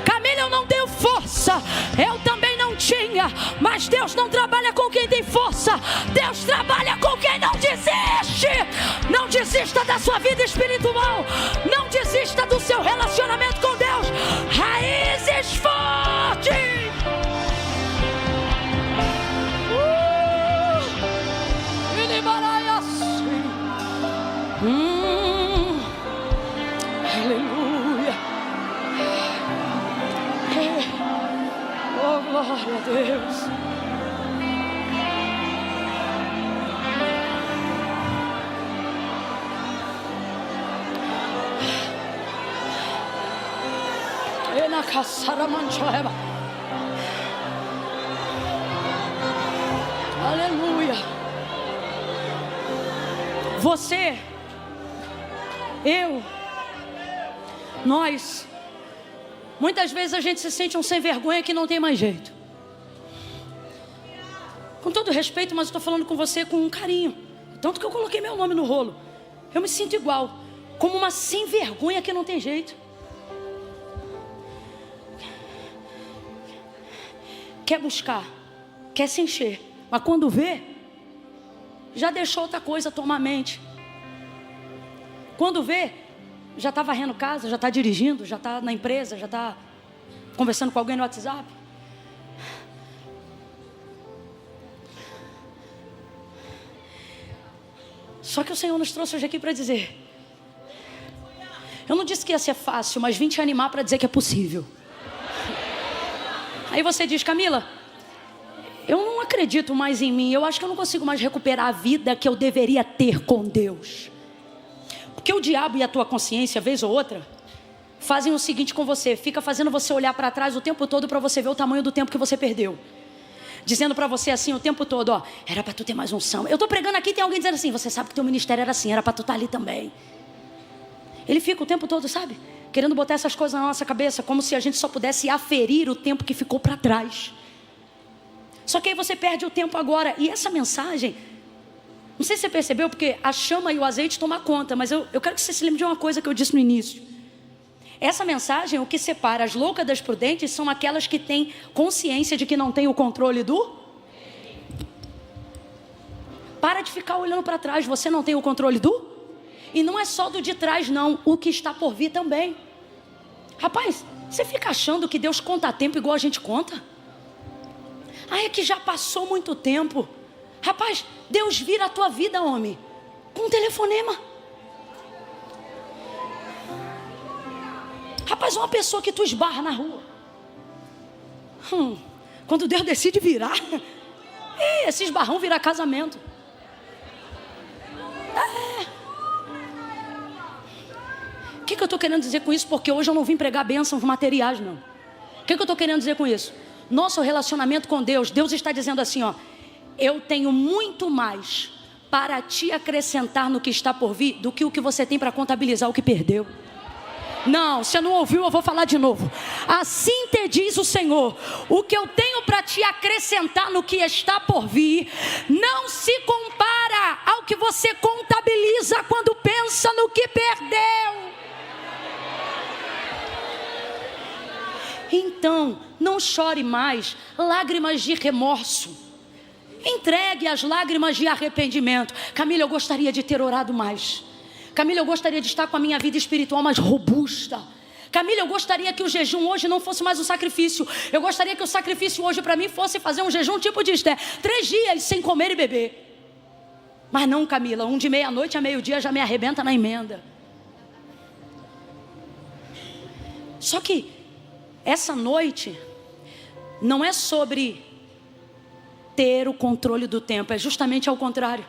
Camila, eu não tenho força. Eu também não tinha. Mas Deus não trabalha com quem tem força. Deus trabalha com quem não desiste. Não desista da sua vida espiritual. Não desista do seu relacionamento com Deus. Raízes fortes. Aleluia. Oh, glória a Deus. Aleluia. Você, eu, nós, muitas vezes a gente se sente um sem vergonha que não tem mais jeito. Com todo respeito, mas eu estou falando com você com um carinho. Tanto que eu coloquei meu nome no rolo. Eu me sinto igual, como uma sem vergonha que não tem jeito. Quer buscar, quer se encher, mas quando vê, já deixou outra coisa tomar a mente. Quando vê, já está varrendo casa, já está dirigindo, já está na empresa, já está conversando com alguém no WhatsApp. Só que o Senhor nos trouxe hoje aqui para dizer, eu não disse que ia ser fácil, mas vim te animar para dizer que é possível. Aí você diz, Camila, eu não acredito mais em mim, eu acho que eu não consigo mais recuperar a vida que eu deveria ter com Deus. Porque o diabo e a tua consciência, vez ou outra, fazem o seguinte com você, fica fazendo você olhar para trás o tempo todo para você ver o tamanho do tempo que você perdeu. Dizendo para você assim o tempo todo, ó, era para tu ter mais unção. Eu estou pregando aqui e tem alguém dizendo assim, você sabe que teu ministério era assim, era para tu estar ali também. Ele fica o tempo todo, sabe, querendo botar essas coisas na nossa cabeça, como se a gente só pudesse aferir o tempo que ficou para trás. Só que aí você perde o tempo agora. E essa mensagem, não sei se você percebeu, porque a chama e o azeite tomam conta, mas eu quero que você se lembre de uma coisa que eu disse no início. Essa mensagem, o que separa as loucas das prudentes são aquelas que têm consciência de que não tem o controle do... Para de ficar olhando para trás, você não tem o controle do... E não é só do de trás não, o que está por vir também. Rapaz, você fica achando que Deus conta tempo igual a gente conta? Ah, é que já passou muito tempo. Rapaz, Deus vira a tua vida, homem, com um telefonema. Rapaz, uma pessoa que tu esbarra na rua, quando Deus decide virar, esse esbarrão vira casamento. O que eu estou querendo dizer com isso? Porque hoje eu não vim pregar bênçãos materiais, não. O que eu estou querendo dizer com isso? Nosso relacionamento com Deus, Deus está dizendo assim, ó, eu tenho muito mais para te acrescentar no que está por vir do que o que você tem para contabilizar o que perdeu. Não, você não ouviu, eu vou falar de novo. Assim te diz o Senhor, o que eu tenho para te acrescentar no que está por vir não se compara ao que você contabiliza quando pensa no que perdeu. Então, não chore mais lágrimas de remorso. Entregue as lágrimas de arrependimento. Camila, eu gostaria de ter orado mais. Camila, eu gostaria de estar com a minha vida espiritual mais robusta. Camila, eu gostaria que o jejum hoje não fosse mais um sacrifício. Eu gostaria que o sacrifício hoje para mim fosse fazer um jejum tipo de Esther, 3 dias sem comer e beber. Mas não, Camila, de meia-noite a meio-dia já me arrebenta na emenda. Só que essa noite não é sobre ter o controle do tempo, é justamente ao contrário.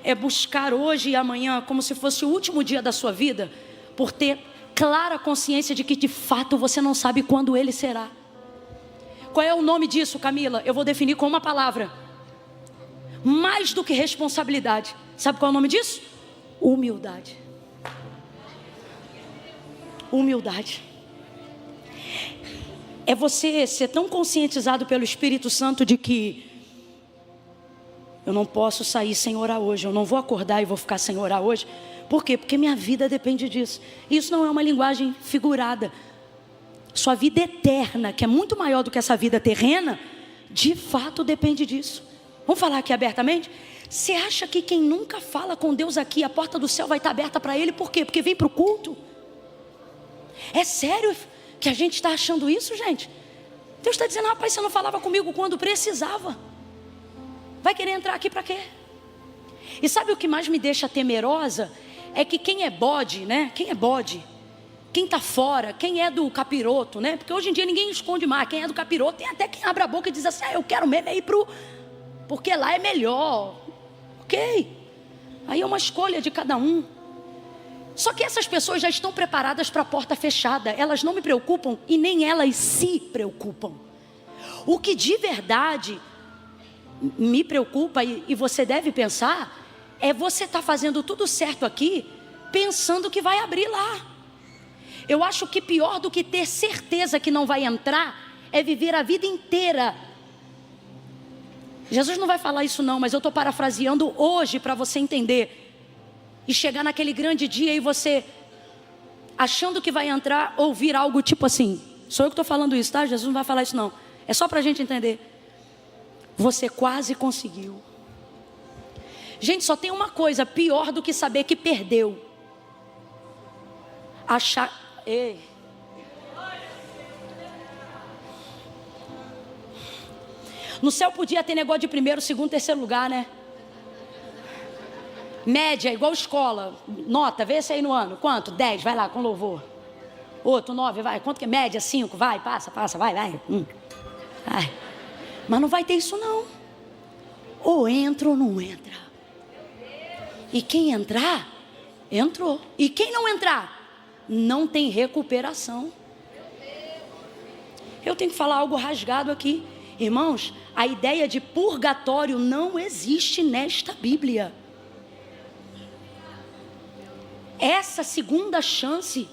É buscar hoje e amanhã como se fosse o último dia da sua vida, por ter clara consciência de que de fato você não sabe quando ele será. Qual é o nome disso, Camila? Eu vou definir com uma palavra: mais do que responsabilidade. Sabe qual é o nome disso? Humildade. Humildade. É você ser tão conscientizado pelo Espírito Santo de que eu não posso sair sem orar hoje, eu não vou acordar e vou ficar sem orar hoje. Por quê? Porque minha vida depende disso. Isso não é uma linguagem figurada. Sua vida eterna, que é muito maior do que essa vida terrena, de fato depende disso. Vamos falar aqui abertamente? Você acha que quem nunca fala com Deus aqui, a porta do céu vai estar aberta para ele? Por quê? Porque vem para o culto? É sério que a gente está achando isso, gente? Deus está dizendo, rapaz, você não falava comigo quando precisava. Vai querer entrar aqui para quê? E sabe o que mais me deixa temerosa? É que quem é bode, né? Quem é bode? Quem está fora? Quem é do capiroto, né? Porque hoje em dia ninguém esconde mais. Quem é do capiroto, tem até quem abre a boca e diz assim, eu quero mesmo ir pro... porque lá é melhor. Ok. Aí é uma escolha de cada um. Só que essas pessoas já estão preparadas para a porta fechada. Elas não me preocupam e nem elas se preocupam. O que de verdade me preocupa, e você deve pensar, é você estar fazendo tudo certo aqui, pensando que vai abrir lá. Eu acho que pior do que ter certeza que não vai entrar, é viver a vida inteira. Jesus não vai falar isso não, mas eu estou parafraseando hoje para você entender. E chegar naquele grande dia e você, achando que vai entrar, ouvir algo tipo assim. Sou eu que estou falando isso, tá? Jesus não vai falar isso não. É só para a gente entender. Você quase conseguiu. Gente, só tem uma coisa pior do que saber que perdeu. Achar... Ei. No céu podia ter negócio de primeiro, segundo, terceiro lugar, né? Média, igual escola. Nota, vê se aí no ano. Quanto? 10, vai lá, com louvor. Outro, 9, vai. Quanto que é? Média, 5, vai, passa, vai. Vai. Mas não vai ter isso não. Ou entra ou não entra. E quem entrar, entrou. E quem não entrar, não tem recuperação. Eu tenho que falar algo rasgado aqui. Irmãos, a ideia de purgatório não existe nesta Bíblia. Essa segunda chance,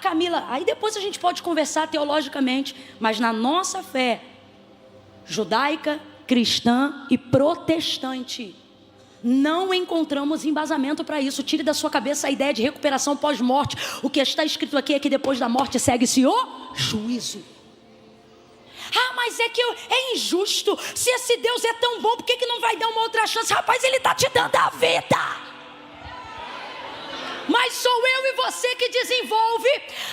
Camila, aí depois a gente pode conversar teologicamente, mas na nossa fé judaica, cristã e protestante, não encontramos embasamento para isso. Tire da sua cabeça a ideia de recuperação pós-morte. O que está escrito aqui é que depois da morte segue-se o juízo. Mas é injusto. Se esse Deus é tão bom, por que não vai dar uma outra chance? Rapaz, Ele está te dando a vida. Mas sou eu e você que desenvolve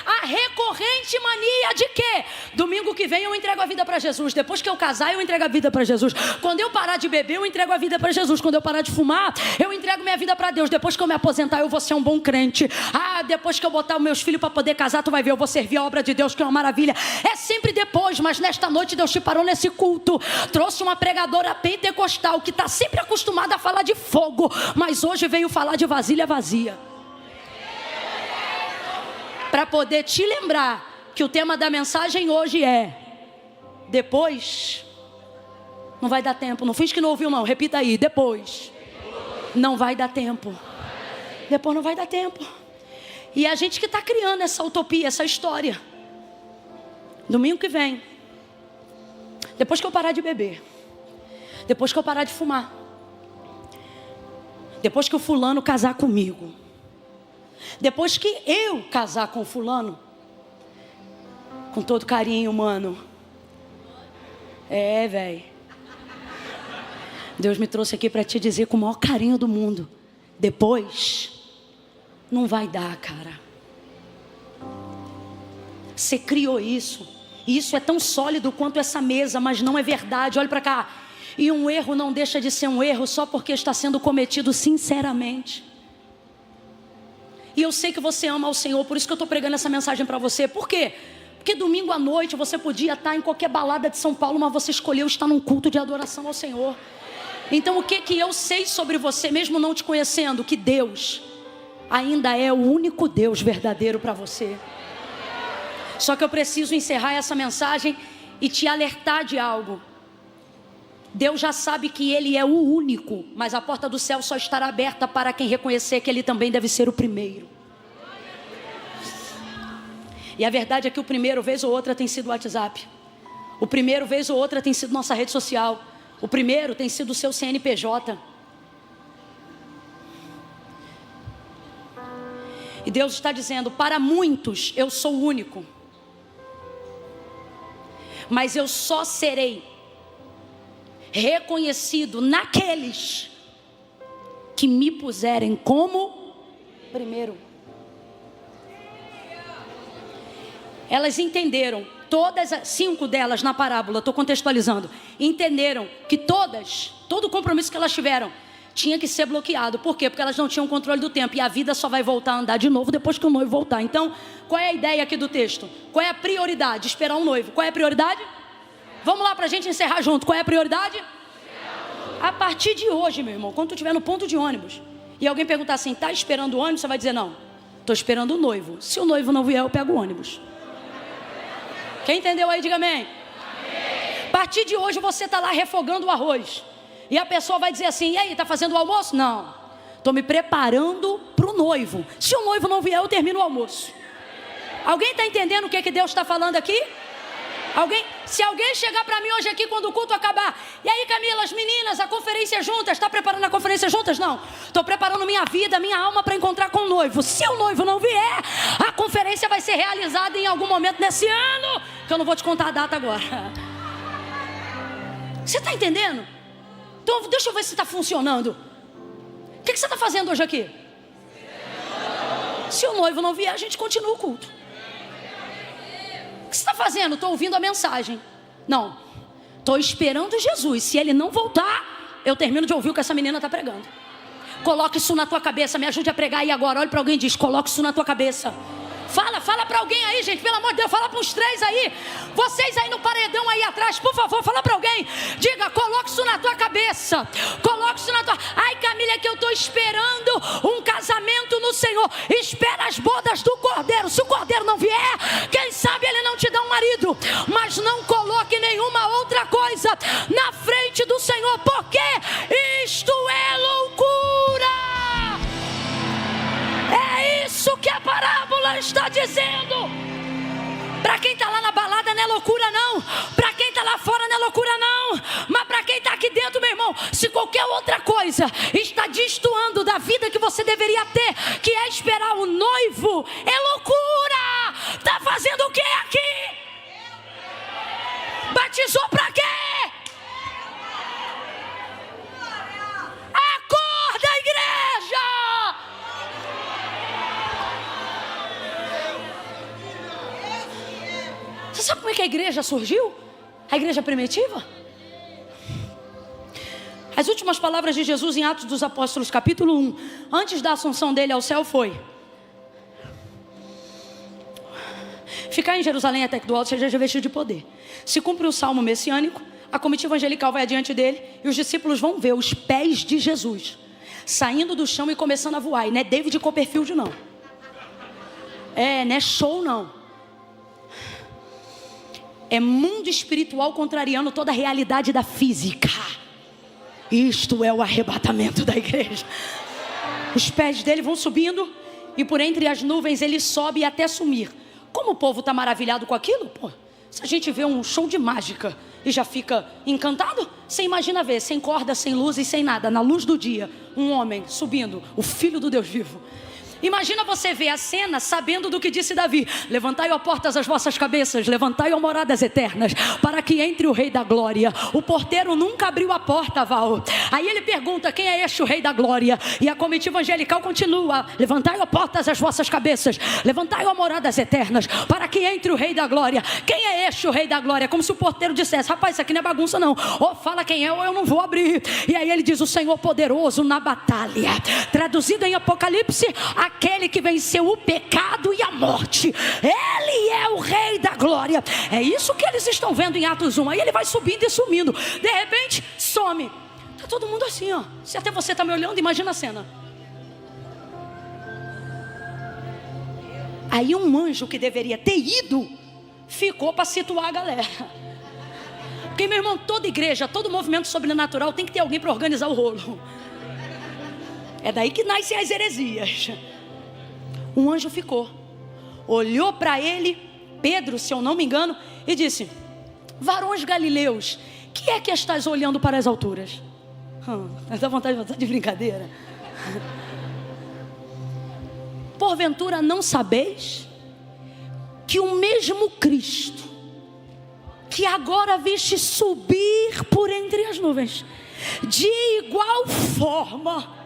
a recorrente mania de quê? Domingo que vem eu entrego a vida para Jesus. Depois que eu casar, eu entrego a vida para Jesus. Quando eu parar de beber, eu entrego a vida para Jesus. Quando eu parar de fumar, eu entrego minha vida para Deus. Depois que eu me aposentar, eu vou ser um bom crente. Depois que eu botar os meus filhos para poder casar, tu vai ver, eu vou servir a obra de Deus, que é uma maravilha. É sempre depois, mas nesta noite Deus te parou nesse culto. Trouxe uma pregadora pentecostal que está sempre acostumada a falar de fogo, mas hoje veio falar de vasilha vazia. Para poder te lembrar que o tema da mensagem hoje é: depois não vai dar tempo. Não finge que não ouviu não, repita aí: depois não vai dar tempo. Depois não vai dar tempo. E é a gente que está criando essa utopia, essa história. Domingo que vem, depois que eu parar de beber, depois que eu parar de fumar, depois que o fulano casar comigo, depois que eu casar com fulano, com todo carinho, mano. Velho. Deus me trouxe aqui para te dizer com o maior carinho do mundo: depois não vai dar, cara. Você criou isso. Isso é tão sólido quanto essa mesa, mas não é verdade. Olha para cá. E um erro não deixa de ser um erro só porque está sendo cometido sinceramente. E eu sei que você ama ao Senhor, por isso que eu estou pregando essa mensagem para você. Por quê? Porque domingo à noite você podia estar em qualquer balada de São Paulo, mas você escolheu estar num culto de adoração ao Senhor. Então o que eu sei sobre você, mesmo não te conhecendo? Que Deus ainda é o único Deus verdadeiro para você. Só que eu preciso encerrar essa mensagem e te alertar de algo. Deus já sabe que Ele é o único, mas a porta do céu só estará aberta para quem reconhecer que Ele também deve ser o primeiro. E a verdade é que o primeiro, vez ou outra, tem sido o WhatsApp. O primeiro, vez ou outra, tem sido nossa rede social. O primeiro tem sido o seu CNPJ. E Deus está dizendo: para muitos eu sou o único, mas eu só serei reconhecido naqueles que me puserem como primeiro. Elas entenderam, todas, 5 delas na parábola, estou contextualizando, entenderam que todo o compromisso que elas tiveram tinha que ser bloqueado. Por quê? Porque elas não tinham controle do tempo, e a vida só vai voltar a andar de novo depois que o noivo voltar. Então, qual é a ideia aqui do texto? Qual é a prioridade? Esperar um noivo. Qual é a prioridade? Vamos lá para a gente encerrar junto. Qual é a prioridade? A partir de hoje, meu irmão, quando tu estiver no ponto de ônibus e alguém perguntar assim: está esperando o ônibus? Você vai dizer: não, Estou esperando o noivo. Se o noivo não vier, eu pego o ônibus. Quem entendeu aí, diga amém. A partir de hoje você está lá refogando o arroz. E a pessoa vai dizer assim: e aí, está fazendo o almoço? Não, estou me preparando para o noivo. Se o noivo não vier, eu termino o almoço. Alguém está entendendo o que Deus está falando aqui? Se alguém chegar para mim hoje aqui quando o culto acabar: e aí, Camila, as meninas, a conferência juntas, está preparando a conferência juntas? Não, estou preparando minha vida, minha alma para encontrar com o noivo. Se o noivo não vier, a conferência vai ser realizada em algum momento nesse ano, que eu não vou te contar a data agora. Você está entendendo? Então deixa eu ver se está funcionando. O que você está fazendo hoje aqui? Se o noivo não vier, a gente continua o culto. O que você está fazendo? Estou ouvindo a mensagem. Não, estou esperando Jesus. Se ele não voltar, eu termino de ouvir o que essa menina está pregando. Coloque isso na tua cabeça. Me ajude a pregar aí agora. Olhe para alguém e diz: coloque isso na tua cabeça. Fala para alguém aí, gente, pelo amor de Deus. Fala para os 3 aí. Vocês aí no paredão aí atrás, por favor, fala para alguém. Diga: coloque isso na tua cabeça. Coloque isso na tua... Ai, Camila, é que eu estou esperando um casamento no Senhor. Espera as bodas do Cordeiro. Se o Cordeiro não vier, quem sabe ele não te dá um marido. Mas não coloque nenhuma outra coisa na frente do Senhor, porque isto é loucura. É isso que a parábola está dizendo. Para quem está lá na balada não é loucura não. Para quem está lá fora não é loucura não. Mas para quem está aqui dentro, meu irmão, se qualquer outra coisa está destoando da vida que você deveria ter, que é esperar o noivo, é loucura. Está fazendo o que aqui? Batizou para quê? Acorda, igreja! Você sabe como é que a igreja surgiu? A igreja primitiva? As últimas palavras de Jesus em Atos dos Apóstolos, capítulo 1, antes da ascensão dele ao céu, foi: ficar em Jerusalém até que do alto seja revestido de poder. Se cumpre o salmo messiânico, a comitiva angelical vai adiante dele e os discípulos vão ver os pés de Jesus saindo do chão e começando a voar. E não é David Copperfield não. Não é show não. É mundo espiritual contrariando toda a realidade da física. Isto é o arrebatamento da igreja. Os pés dele vão subindo e por entre as nuvens ele sobe até sumir. Como o povo está maravilhado com aquilo? Pô, se a gente vê um show de mágica e já fica encantado, você imagina ver, sem corda, sem luz e sem nada, na luz do dia, um homem subindo, o Filho do Deus vivo. Imagina você ver a cena sabendo do que disse Davi: levantai, ó portas, as vossas cabeças, levantai, ó moradas eternas, para que entre o Rei da Glória. O porteiro nunca abriu a porta, Val. Aí ele pergunta: quem é este o Rei da Glória? E a comitiva angelical continua: levantai, ó portas, as vossas cabeças, levantai, ó moradas eternas, para que entre o Rei da Glória. Quem é este o Rei da Glória? Como se o porteiro dissesse: rapaz, isso aqui não é bagunça não, ou fala quem é ou eu não vou abrir. E aí ele diz: o Senhor poderoso na batalha. Traduzido em Apocalipse: aquele que venceu o pecado e a morte. Ele é o Rei da Glória. É isso que eles estão vendo em Atos 1. Aí ele vai subindo e sumindo. De repente, some. Está todo mundo assim, ó. Se até você está me olhando, imagina a cena. Aí um anjo que deveria ter ido, ficou para situar a galera. Porque, meu irmão, toda igreja, todo movimento sobrenatural tem que ter alguém para organizar o rolo. É daí que nascem as heresias. Um anjo ficou, olhou para ele, Pedro, se eu não me engano, e disse: varões galileus, que é que estás olhando para as alturas? Dá vontade de brincadeira. Porventura não sabeis que o mesmo Cristo, que agora viste subir por entre as nuvens, de igual forma,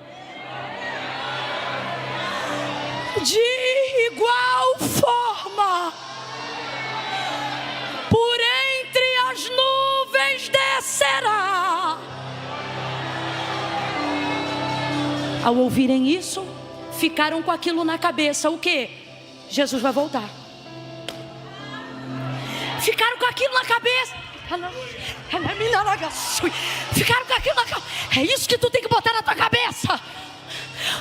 por entre as nuvens descerá. Ao ouvirem isso, ficaram com aquilo na cabeça. O que? Jesus vai voltar. Ficaram com aquilo na cabeça. Ficaram com aquilo na cabeça. É isso que tu tem que botar na tua cabeça.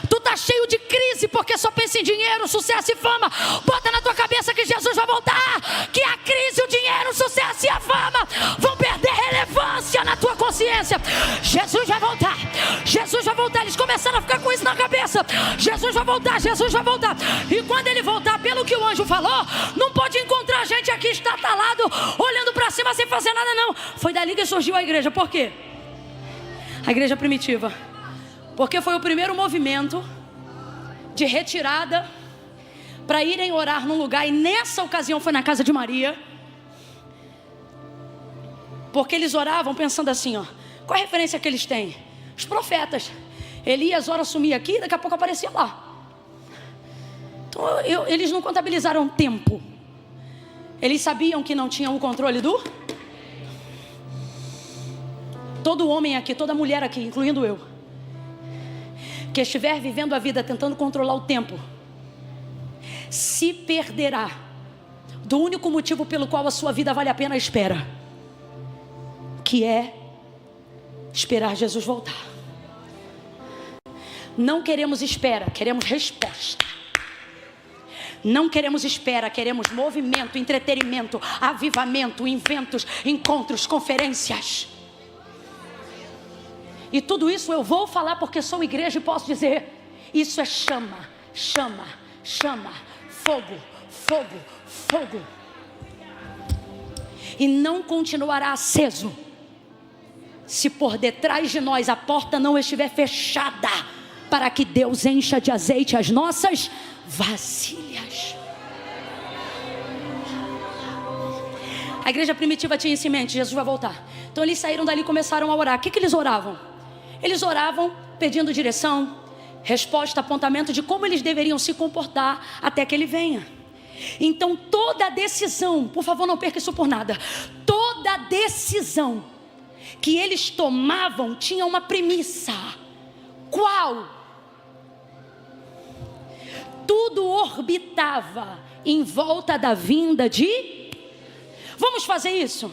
Tu está está cheio de crise porque só pensa em dinheiro, sucesso e fama, bota na tua cabeça que Jesus vai voltar, que a crise, o dinheiro, o sucesso e a fama vão perder relevância na tua consciência. Jesus vai voltar, Jesus vai voltar. Eles começaram a ficar com isso na cabeça. Jesus vai voltar, Jesus vai voltar. E quando ele voltar, pelo que o anjo falou, não pode encontrar gente aqui estatalado, olhando para cima sem fazer nada não. Foi dali que surgiu a igreja. Por quê? A igreja primitiva, porque foi o primeiro movimento de retirada para irem orar num lugar, e nessa ocasião foi na casa de Maria, porque eles oravam pensando assim, ó, qual a referência que eles têm? Os profetas. Elias ora sumia aqui, daqui a pouco aparecia lá. Então eles não contabilizaram tempo. Eles sabiam que não tinham o controle do... Todo homem aqui, toda mulher aqui, incluindo eu, que estiver vivendo a vida tentando controlar o tempo, se perderá do único motivo pelo qual a sua vida vale a pena a espera, que é esperar Jesus voltar. Não queremos espera, queremos resposta. Não queremos espera, queremos movimento, entretenimento, avivamento, inventos, encontros, conferências. E tudo isso eu vou falar porque sou igreja e posso dizer, isso é chama, chama, chama, fogo, fogo, fogo. E não continuará aceso se por detrás de nós a porta não estiver fechada, para que Deus encha de azeite as nossas vasilhas. A igreja primitiva tinha isso em mente, Jesus vai voltar. Então eles saíram dali e começaram a orar. O que eles oravam? Eles oravam pedindo direção, resposta, apontamento de como eles deveriam se comportar até que ele venha. Então toda decisão, por favor não perca isso por nada, toda decisão que eles tomavam tinha uma premissa. Qual? Tudo orbitava em volta da vinda de... Vamos fazer isso?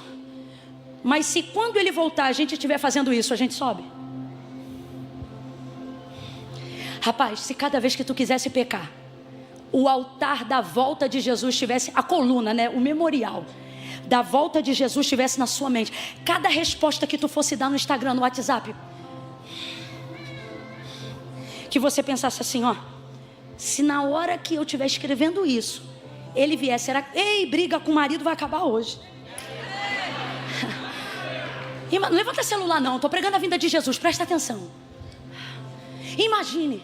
Mas se quando ele voltar a gente estiver fazendo isso, a gente sobe? Rapaz, se cada vez que tu quisesse pecar, o altar da volta de Jesus tivesse, a coluna, né, o memorial da volta de Jesus estivesse na sua mente, cada resposta que tu fosse dar no Instagram, no WhatsApp, que você pensasse assim, ó, se na hora que eu estiver escrevendo isso, ele viesse, será que, ei, briga com o marido vai acabar hoje. Não levanta celular não, estou pregando a vinda de Jesus, presta atenção. Imagine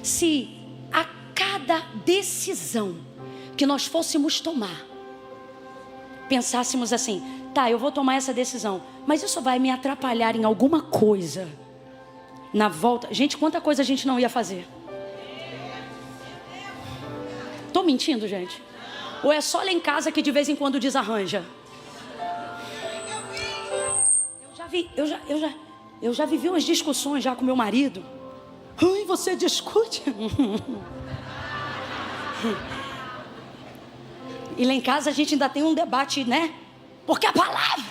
se a cada decisão que nós fôssemos tomar, pensássemos assim, tá, eu vou tomar essa decisão, mas isso vai me atrapalhar em alguma coisa na volta. Gente, quanta coisa a gente não ia fazer. Estou mentindo, gente? Ou é só lá em casa que de vez em quando desarranja? Eu já vivi umas discussões já com meu marido. Ai, você discute? E lá em casa a gente ainda tem um debate, né? Porque a palavra...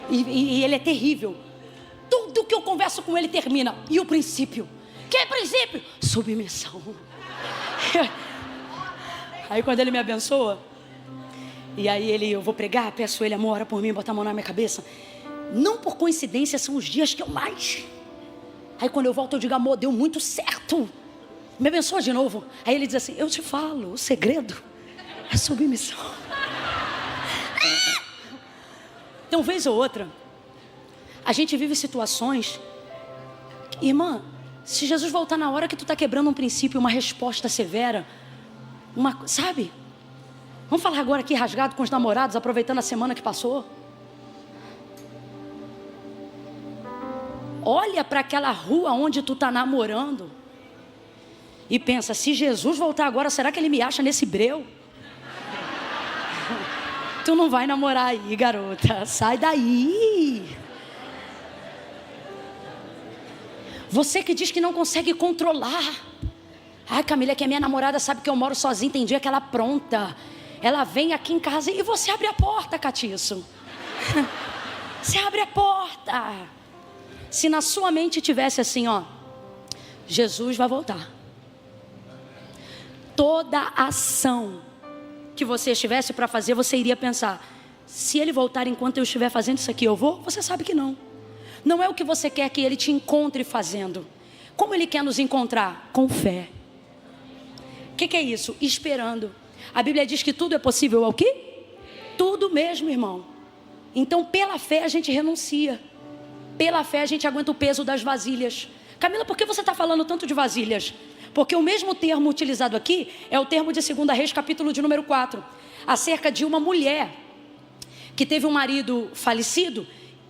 E ele é terrível. Tudo que eu converso com ele termina. E o princípio? Que princípio? Submissão. Aí quando ele me abençoa, e aí eu vou pregar, peço ele, amor, ora por mim, bota a mão na minha cabeça. Não por coincidência, são os dias que eu mais. Aí quando eu volto eu digo, amor, deu muito certo. Me abençoa de novo. Aí ele diz assim, eu te falo, o segredo é submissão. Então, vez ou outra, a gente vive situações, irmã, se Jesus voltar na hora que tu está quebrando um princípio, uma resposta severa, sabe? Vamos falar agora aqui rasgado com os namorados, aproveitando a semana que passou. Olha para aquela rua onde tu está namorando e pensa, se Jesus voltar agora, será que ele me acha nesse breu? Tu não vai namorar aí, garota, sai daí. Você que diz que não consegue controlar. Ai, Camila, que a minha namorada sabe que eu moro sozinha, tem dia que ela apronta. Ela vem aqui em casa e você abre a porta, catiço. Você abre a porta. se na sua mente tivesse assim, ó, Jesus vai voltar. Toda ação que você estivesse para fazer, você iria pensar, se ele voltar enquanto eu estiver fazendo isso aqui, eu vou? Você sabe que não. Não é o que você quer que ele te encontre fazendo. Como ele quer nos encontrar? Com fé. O que é isso? Esperando. A Bíblia diz que tudo é possível ao quê? Tudo mesmo, irmão. Então, pela fé a gente renuncia. Pela fé a gente aguenta o peso das vasilhas. Camila, por que você está falando tanto de vasilhas? Porque o mesmo termo utilizado aqui é o termo de 2 Reis, capítulo de número 4. Acerca de uma mulher que teve um marido falecido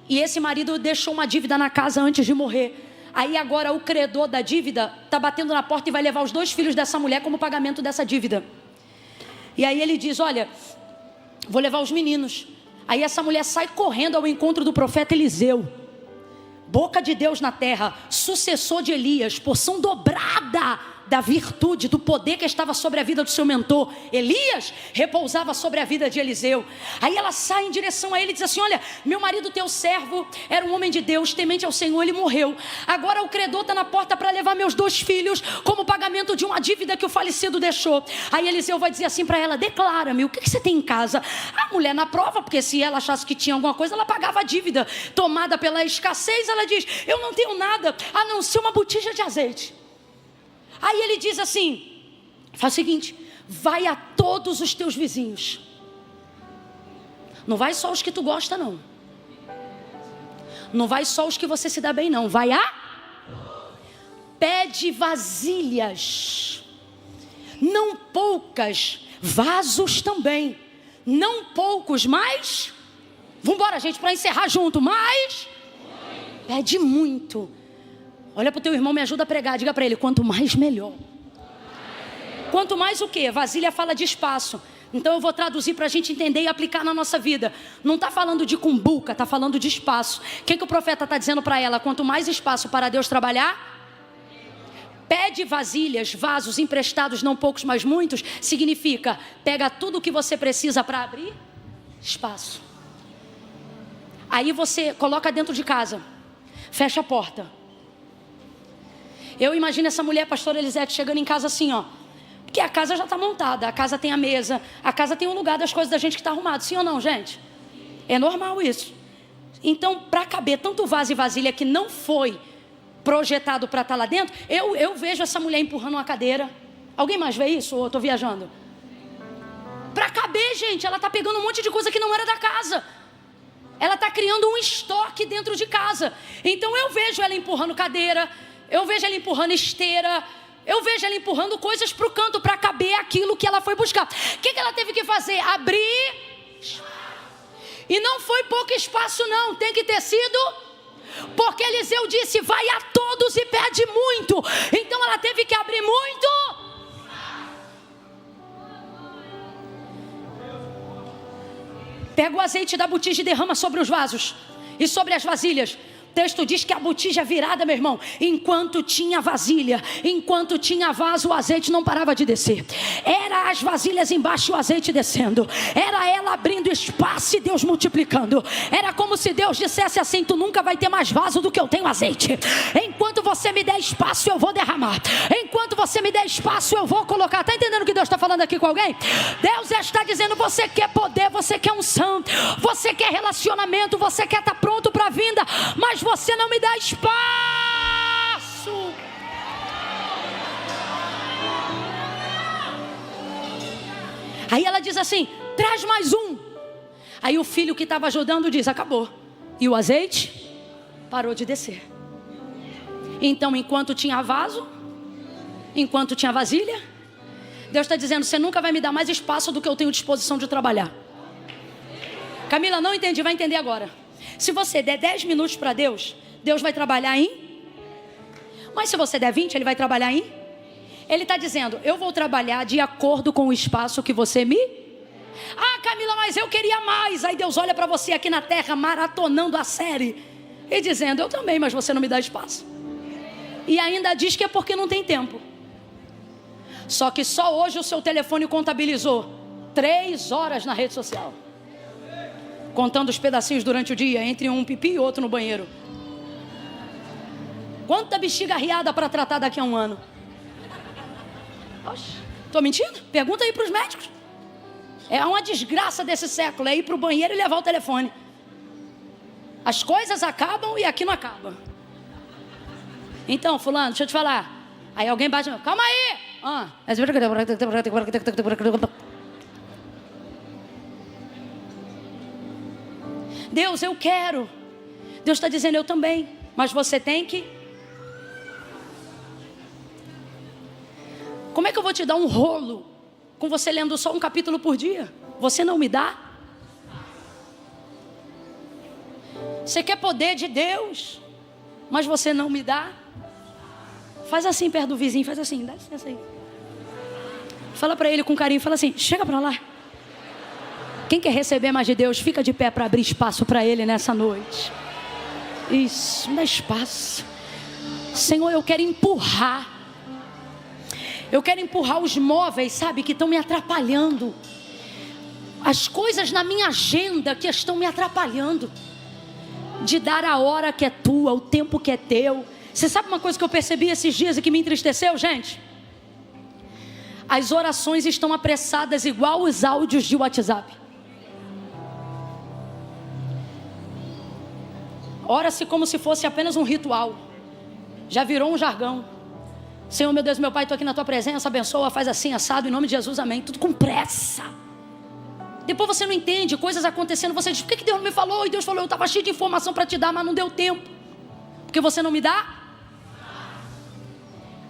e esse marido deixou uma dívida na casa antes de morrer. Aí agora o credor da dívida está batendo na porta e vai levar os 2 filhos dessa mulher como pagamento dessa dívida. E aí ele diz, olha, vou levar os meninos. Aí essa mulher sai correndo ao encontro do profeta Eliseu. Boca de Deus na terra, sucessor de Elias, porção dobrada da virtude, do poder que estava sobre a vida do seu mentor. Elias repousava sobre a vida de Eliseu. Aí ela sai em direção a ele e diz assim, olha, meu marido teu servo era um homem de Deus, temente ao Senhor, ele morreu. Agora o credor está na porta para levar meus 2 filhos como pagamento de uma dívida que o falecido deixou. Aí Eliseu vai dizer assim para ela, declara-me, o que você tem em casa? A mulher na prova, porque se ela achasse que tinha alguma coisa, ela pagava a dívida. Tomada pela escassez, ela diz, eu não tenho nada, a não ser uma botija de azeite. Aí ele diz assim, faz o seguinte, vai a todos os teus vizinhos. Não vai só os que tu gosta não. Não vai só os que você se dá bem não. Vai a... Pede vasilhas. Não poucas, vasos também. Não poucos, mas... Vamos embora gente, para encerrar junto. Mas... Pede muito. Olha para o teu irmão, me ajuda a pregar. Diga para ele, quanto mais melhor. Quanto mais o quê? Vasilha fala de espaço. Então eu vou traduzir para a gente entender e aplicar na nossa vida. Não está falando de cumbuca, está falando de espaço. O que o profeta está dizendo para ela? Quanto mais espaço para Deus trabalhar, pede vasilhas, vasos emprestados, não poucos, mas muitos. Significa, pega tudo o que você precisa para abrir espaço. Aí você coloca dentro de casa, fecha a porta. Eu imagino essa mulher, pastora Elisete, chegando em casa assim, ó. Porque a casa já está montada, a casa tem a mesa, a casa tem um lugar das coisas da gente que está arrumado. Sim ou não, gente? É normal isso. Então, para caber tanto vaso e vasilha que não foi projetado para estar lá dentro, eu vejo essa mulher empurrando uma cadeira. Alguém mais vê isso ou eu estou viajando? Para caber, gente, ela está pegando um monte de coisa que não era da casa. Ela está criando um estoque dentro de casa. Então, eu vejo ela empurrando cadeira, eu vejo ela empurrando esteira, eu vejo ela empurrando coisas para o canto para caber aquilo que ela foi buscar. O que ela teve que fazer? Abrir. E não foi pouco espaço não, tem que ter sido... Porque Eliseu disse, vai a todos e pede muito. Então ela teve que abrir muito. Pega o azeite da botija e derrama sobre os vasos e sobre as vasilhas. O texto diz que a botija virada, meu irmão, enquanto tinha vasilha, enquanto tinha vaso, o azeite não parava de descer. Era as vasilhas embaixo e o azeite descendo. Era ela abrindo espaço e Deus multiplicando. Era como se Deus dissesse assim, tu nunca vai ter mais vaso do que eu tenho azeite. Enquanto você me der espaço, eu vou derramar. Enquanto você me der espaço, eu vou colocar. Está entendendo o que Deus está falando aqui com alguém? Deus está dizendo, você quer poder, você quer unção, você quer relacionamento, você quer estar pronto para a vinda, mas você não me dá espaço. Aí ela diz assim, traz mais um. Aí o filho que estava ajudando diz, acabou. E o azeite parou de descer. Então enquanto tinha vaso, enquanto tinha vasilha, Deus está dizendo, você nunca vai me dar mais espaço do que eu tenho disposição de trabalhar. Camila, não entendi, vai entender agora. Se você der 10 minutos para Deus, Deus vai trabalhar em... Mas se você der 20, Ele vai trabalhar em... Ele está dizendo, eu vou trabalhar de acordo com o espaço que você me... Ah, Camila, mas eu queria mais. Aí Deus olha para você aqui na terra, maratonando a série, e dizendo, eu também, mas você não me dá espaço. E ainda diz que é porque não tem tempo. Só que só hoje o seu telefone contabilizou 3 horas na rede social, contando os pedacinhos durante o dia, entre um pipi e outro no banheiro. Quanta bexiga riada para tratar daqui a um ano? Estou mentindo? Pergunta aí para os médicos. É uma desgraça desse século, é ir para o banheiro e levar o telefone. As coisas acabam e aqui não acaba. Então, fulano, deixa eu te falar. Aí alguém bate, calma aí. Deus, eu quero. Deus está dizendo, eu também. Mas você tem que... Como é que eu vou te dar um rolo com você lendo só um capítulo por dia? Você não me dá? Você quer poder de Deus, mas você não me dá? Faz assim perto do vizinho, faz assim, dá licença aí. Fala para ele com carinho, fala assim, chega para lá. Quem quer receber mais de Deus, fica de pé para abrir espaço para Ele nessa noite. Isso, dá espaço. Senhor, eu quero empurrar. Eu quero empurrar os móveis, sabe, que estão me atrapalhando. As coisas na minha agenda que estão me atrapalhando. De dar a hora que é tua, o tempo que é teu. Você sabe uma coisa que eu percebi esses dias e que me entristeceu, gente? As orações estão apressadas igual os áudios de WhatsApp. Ora-se como se fosse apenas um ritual. Já virou um jargão. Senhor, meu Deus, meu Pai, estou aqui na tua presença, abençoa, faz assim, assado, em nome de Jesus, amém. Tudo com pressa. Depois você não entende, coisas acontecendo, você diz, por que Deus não me falou? E Deus falou, eu estava cheio de informação para te dar, mas não deu tempo. Porque você não me dá?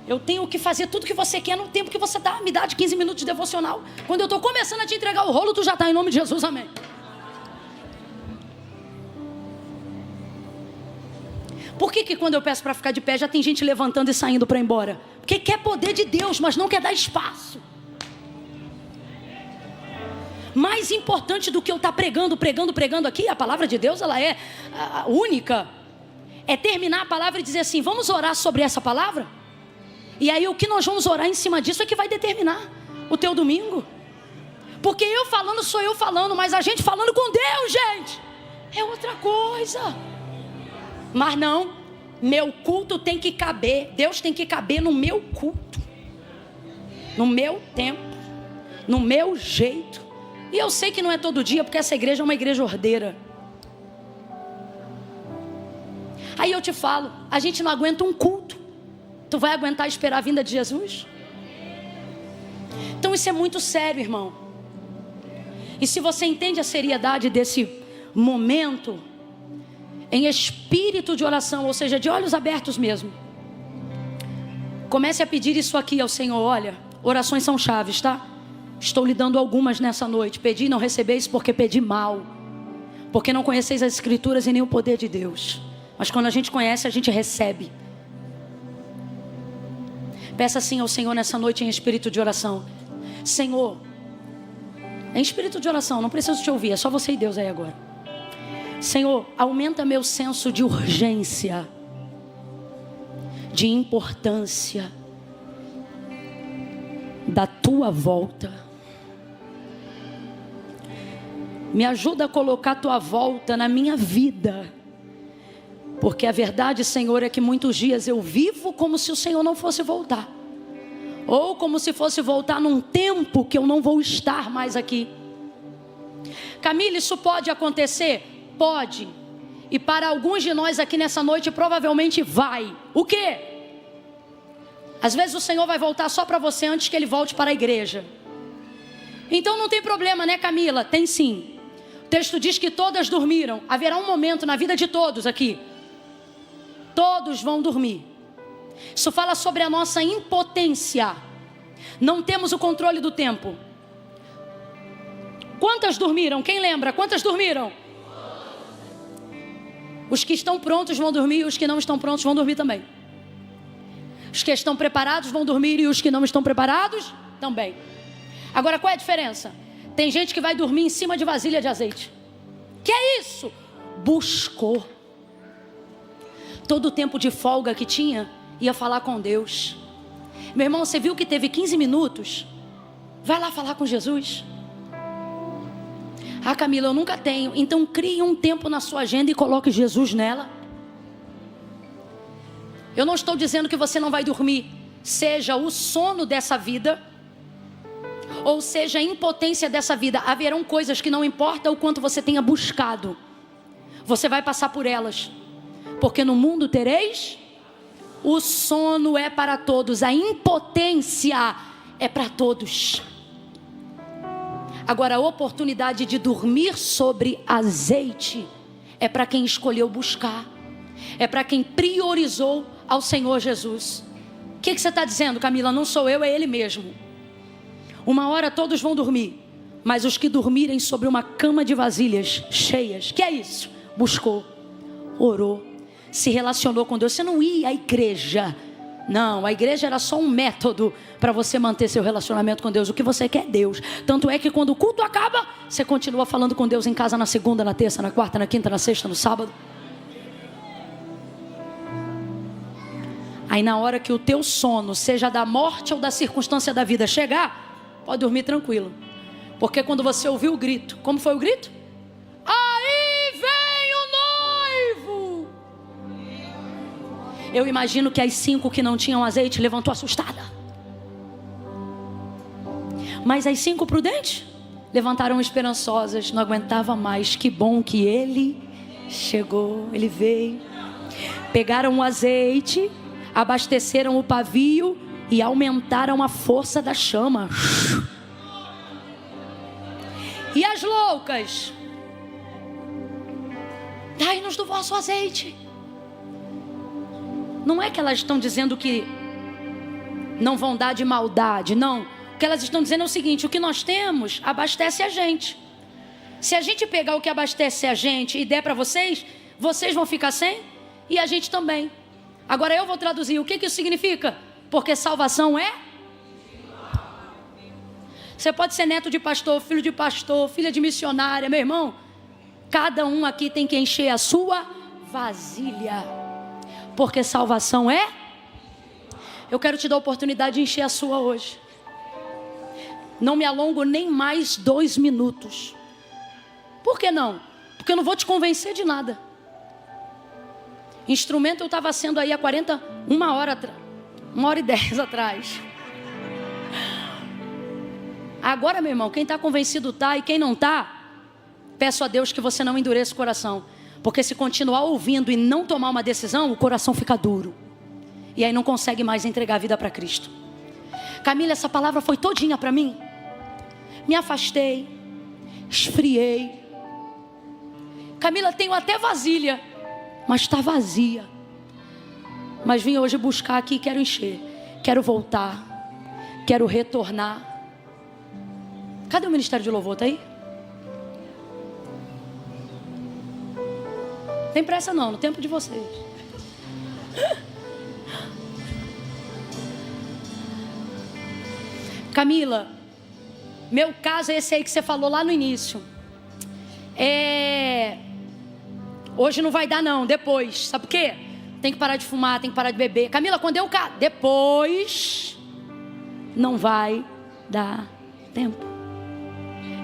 Eu tenho que fazer tudo que você quer no tempo que você dá. Me dá de 15 minutos de devocional. Quando eu estou começando a te entregar o rolo, tu já está em nome de Jesus, amém. Por que quando eu peço para ficar de pé, já tem gente levantando e saindo para ir embora? Porque quer poder de Deus, mas não quer dar espaço. Mais importante do que eu estar pregando aqui, a palavra de Deus, ela é única. É terminar a palavra e dizer assim, vamos orar sobre essa palavra? E aí o que nós vamos orar em cima disso é que vai determinar o teu domingo. Porque eu falando sou eu falando, mas a gente falando com Deus, gente, é outra coisa. Mas não, meu culto tem que caber, Deus tem que caber no meu culto, no meu tempo, no meu jeito. E eu sei que não é todo dia, porque essa igreja é uma igreja ordeira. Aí eu te falo, a gente não aguenta um culto. Tu vai aguentar esperar a vinda de Jesus? Então isso é muito sério, irmão. E se você entende a seriedade desse momento, em espírito de oração, ou seja, de olhos abertos mesmo, comece a pedir isso aqui ao Senhor. Olha, orações são chaves, tá? Estou lhe dando algumas nessa noite. Pedi e não recebeis porque pedi mal, porque não conheceis as escrituras e nem o poder de Deus. Mas quando a gente conhece, a gente recebe. Peça assim ao Senhor nessa noite em espírito de oração. Senhor, em espírito de oração, não preciso te ouvir, é só você e Deus aí agora. Senhor, aumenta meu senso de urgência, de importância da tua volta. Me ajuda a colocar a tua volta na minha vida. Porque a verdade, Senhor, é que muitos dias eu vivo como se o Senhor não fosse voltar. Ou como se fosse voltar num tempo que eu não vou estar mais aqui. Camila, isso pode acontecer? Pode. E para alguns de nós aqui nessa noite provavelmente vai. O quê? Às vezes o Senhor vai voltar só para você antes que Ele volte para a igreja. Então não tem problema, né, Camila? Tem sim. O texto diz que todas dormiram. Haverá um momento na vida de todos aqui. Todos vão dormir. Isso fala sobre a nossa impotência. Não temos o controle do tempo. Quantas dormiram? Quem lembra? Quantas dormiram? Os que estão prontos vão dormir e os que não estão prontos vão dormir também. Os que estão preparados vão dormir e os que não estão preparados também. Agora qual é a diferença? Tem gente que vai dormir em cima de vasilha de azeite. Que é isso? Buscou. Todo o tempo de folga que tinha, ia falar com Deus. Meu irmão, você viu que teve 15 minutos? Vai lá falar com Jesus. Ah, Camila, eu nunca tenho. Então crie um tempo na sua agenda e coloque Jesus nela. Eu não estou dizendo que você não vai dormir, seja o sono dessa vida, ou seja a impotência dessa vida. Haverão coisas que não importa o quanto você tenha buscado, você vai passar por elas, porque no mundo tereis. O sono é para todos, a impotência é para todos. Agora, a oportunidade de dormir sobre azeite é para quem escolheu buscar, é para quem priorizou ao Senhor Jesus. O que você está dizendo, Camila? Não sou eu, é Ele mesmo. Uma hora todos vão dormir, mas os que dormirem sobre uma cama de vasilhas cheias, que é isso? Buscou, orou, se relacionou com Deus. Você não ia à igreja. Não, a igreja era só um método para você manter seu relacionamento com Deus. O que você quer é Deus. Tanto é que quando o culto acaba, você continua falando com Deus em casa na segunda, na terça, na quarta, na quinta, na sexta, no sábado. Aí na hora que o teu sono, seja da morte ou da circunstância da vida chegar, pode dormir tranquilo. Porque quando você ouviu o grito, como foi o grito? Aí vem o noivo. Eu imagino que as 5 que não tinham azeite levantou assustada. Mas as 5 prudentes levantaram esperançosas. Não aguentava mais. Que bom que ele chegou, ele veio. Pegaram o azeite, abasteceram o pavio e aumentaram a força da chama. E as loucas? Dai-nos do vosso azeite. Não é que elas estão dizendo que não vão dar de maldade, não. O que elas estão dizendo é o seguinte: o que nós temos abastece a gente. Se a gente pegar o que abastece a gente e der para vocês, vocês vão ficar sem e a gente também. Agora eu vou traduzir o que isso significa. Porque salvação é... Você pode ser neto de pastor, filho de pastor, filha de missionária, meu irmão. Cada um aqui tem que encher a sua vasilha. Porque salvação é... Eu quero te dar a oportunidade de encher a sua hoje. Não me alongo nem mais 2 minutos. Por que não? Porque eu não vou te convencer de nada. Instrumento eu estava sendo aí há 1 hora e 10 atrás. Agora, meu irmão, quem está convencido está, e quem não está, peço a Deus que você não endureça o coração. Porque se continuar ouvindo e não tomar uma decisão, o coração fica duro. E aí não consegue mais entregar a vida para Cristo. Camila, essa palavra foi todinha para mim. Me afastei, esfriei. Camila, tenho até vasilha, mas está vazia. Mas vim hoje buscar aqui e quero encher. Quero voltar. Quero retornar. Cadê o Ministério de Louvor? Está aí? Tem pressa não, no tempo de vocês. Camila, meu caso é esse aí que você falou lá no início. Hoje não vai dar não, depois. Sabe por quê? Tem que parar de fumar, tem que parar de beber. Camila, quando eu depois não vai dar tempo.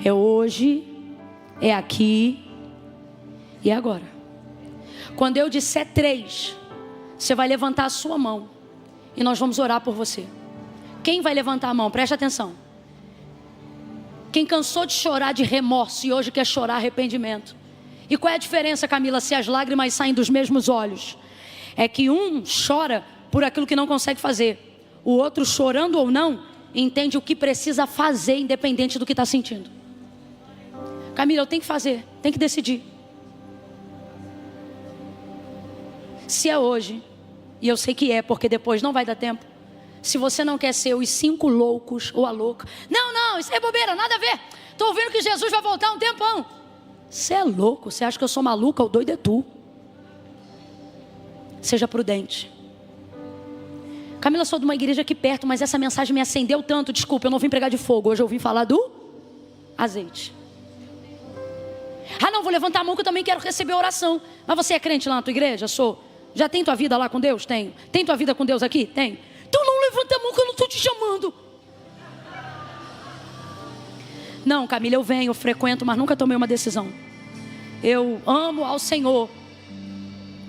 É hoje, é aqui e agora. Quando eu disser 3, você vai levantar a sua mão e nós vamos orar por você. Quem vai levantar a mão? Preste atenção. Quem cansou de chorar de remorso e hoje quer chorar arrependimento. E qual é a diferença, Camila, se as lágrimas saem dos mesmos olhos? É que um chora por aquilo que não consegue fazer. O outro, chorando ou não, entende o que precisa fazer, independente do que está sentindo. Camila, eu tenho que fazer, tenho que decidir. Se é hoje, e eu sei que é, porque depois não vai dar tempo. Se você não quer ser os 5 loucos ou a louca. Não, isso é bobeira, nada a ver. Estou ouvindo que Jesus vai voltar um tempão. Você é louco, você acha que eu sou maluca? O doido é tu. Seja prudente. Camila, sou de uma igreja aqui perto, mas essa mensagem me acendeu tanto. Desculpa, eu não vim pregar de fogo. Hoje eu vim falar do azeite. Não, vou levantar a mão que eu também quero receber oração. Mas você é crente lá na tua igreja? Sou. Já tem tua vida lá com Deus? Tenho. Tem tua vida com Deus aqui? Tem. Então não levanta a mão que eu não estou te chamando. Não, Camila, eu venho, eu frequento, mas nunca tomei uma decisão. Eu amo ao Senhor.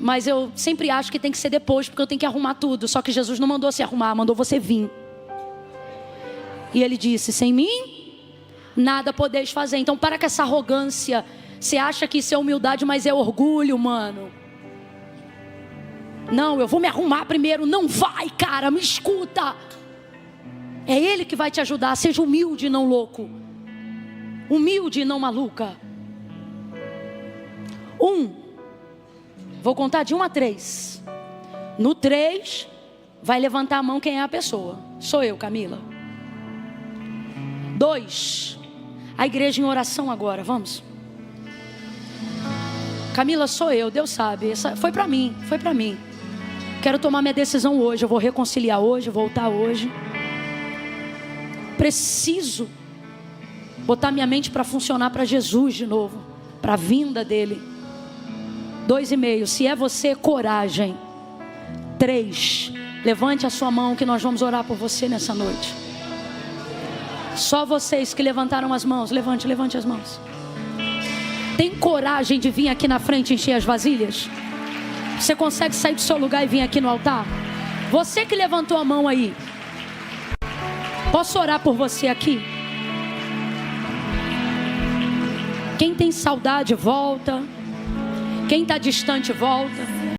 Mas eu sempre acho que tem que ser depois, porque eu tenho que arrumar tudo. Só que Jesus não mandou se arrumar, mandou você vir. E ele disse: sem mim, nada podeis fazer. Então para com essa arrogância. Você acha que isso é humildade, mas é orgulho, mano. Não, eu vou me arrumar primeiro. Não vai, cara, me escuta. É Ele que vai te ajudar. Seja humilde e não louco. Humilde e não maluca. Vou contar de 1 a 3. No 3, vai levantar a mão quem é a pessoa. Sou eu, Camila. 2, a igreja em oração agora, vamos. Camila, sou eu, Deus sabe. Essa foi para mim, foi para mim. Quero tomar minha decisão hoje. Eu vou reconciliar hoje, voltar hoje. Preciso botar minha mente para funcionar para Jesus de novo, para a vinda dele. 2,5, se é você, coragem. 3, levante a sua mão que nós vamos orar por você nessa noite. Só vocês que levantaram as mãos, levante as mãos. Tem coragem de vir aqui na frente encher as vasilhas? Você consegue sair do seu lugar e vir aqui no altar? Você que levantou a mão aí, posso orar por você aqui? Quem tem saudade, volta. Quem está distante, volta.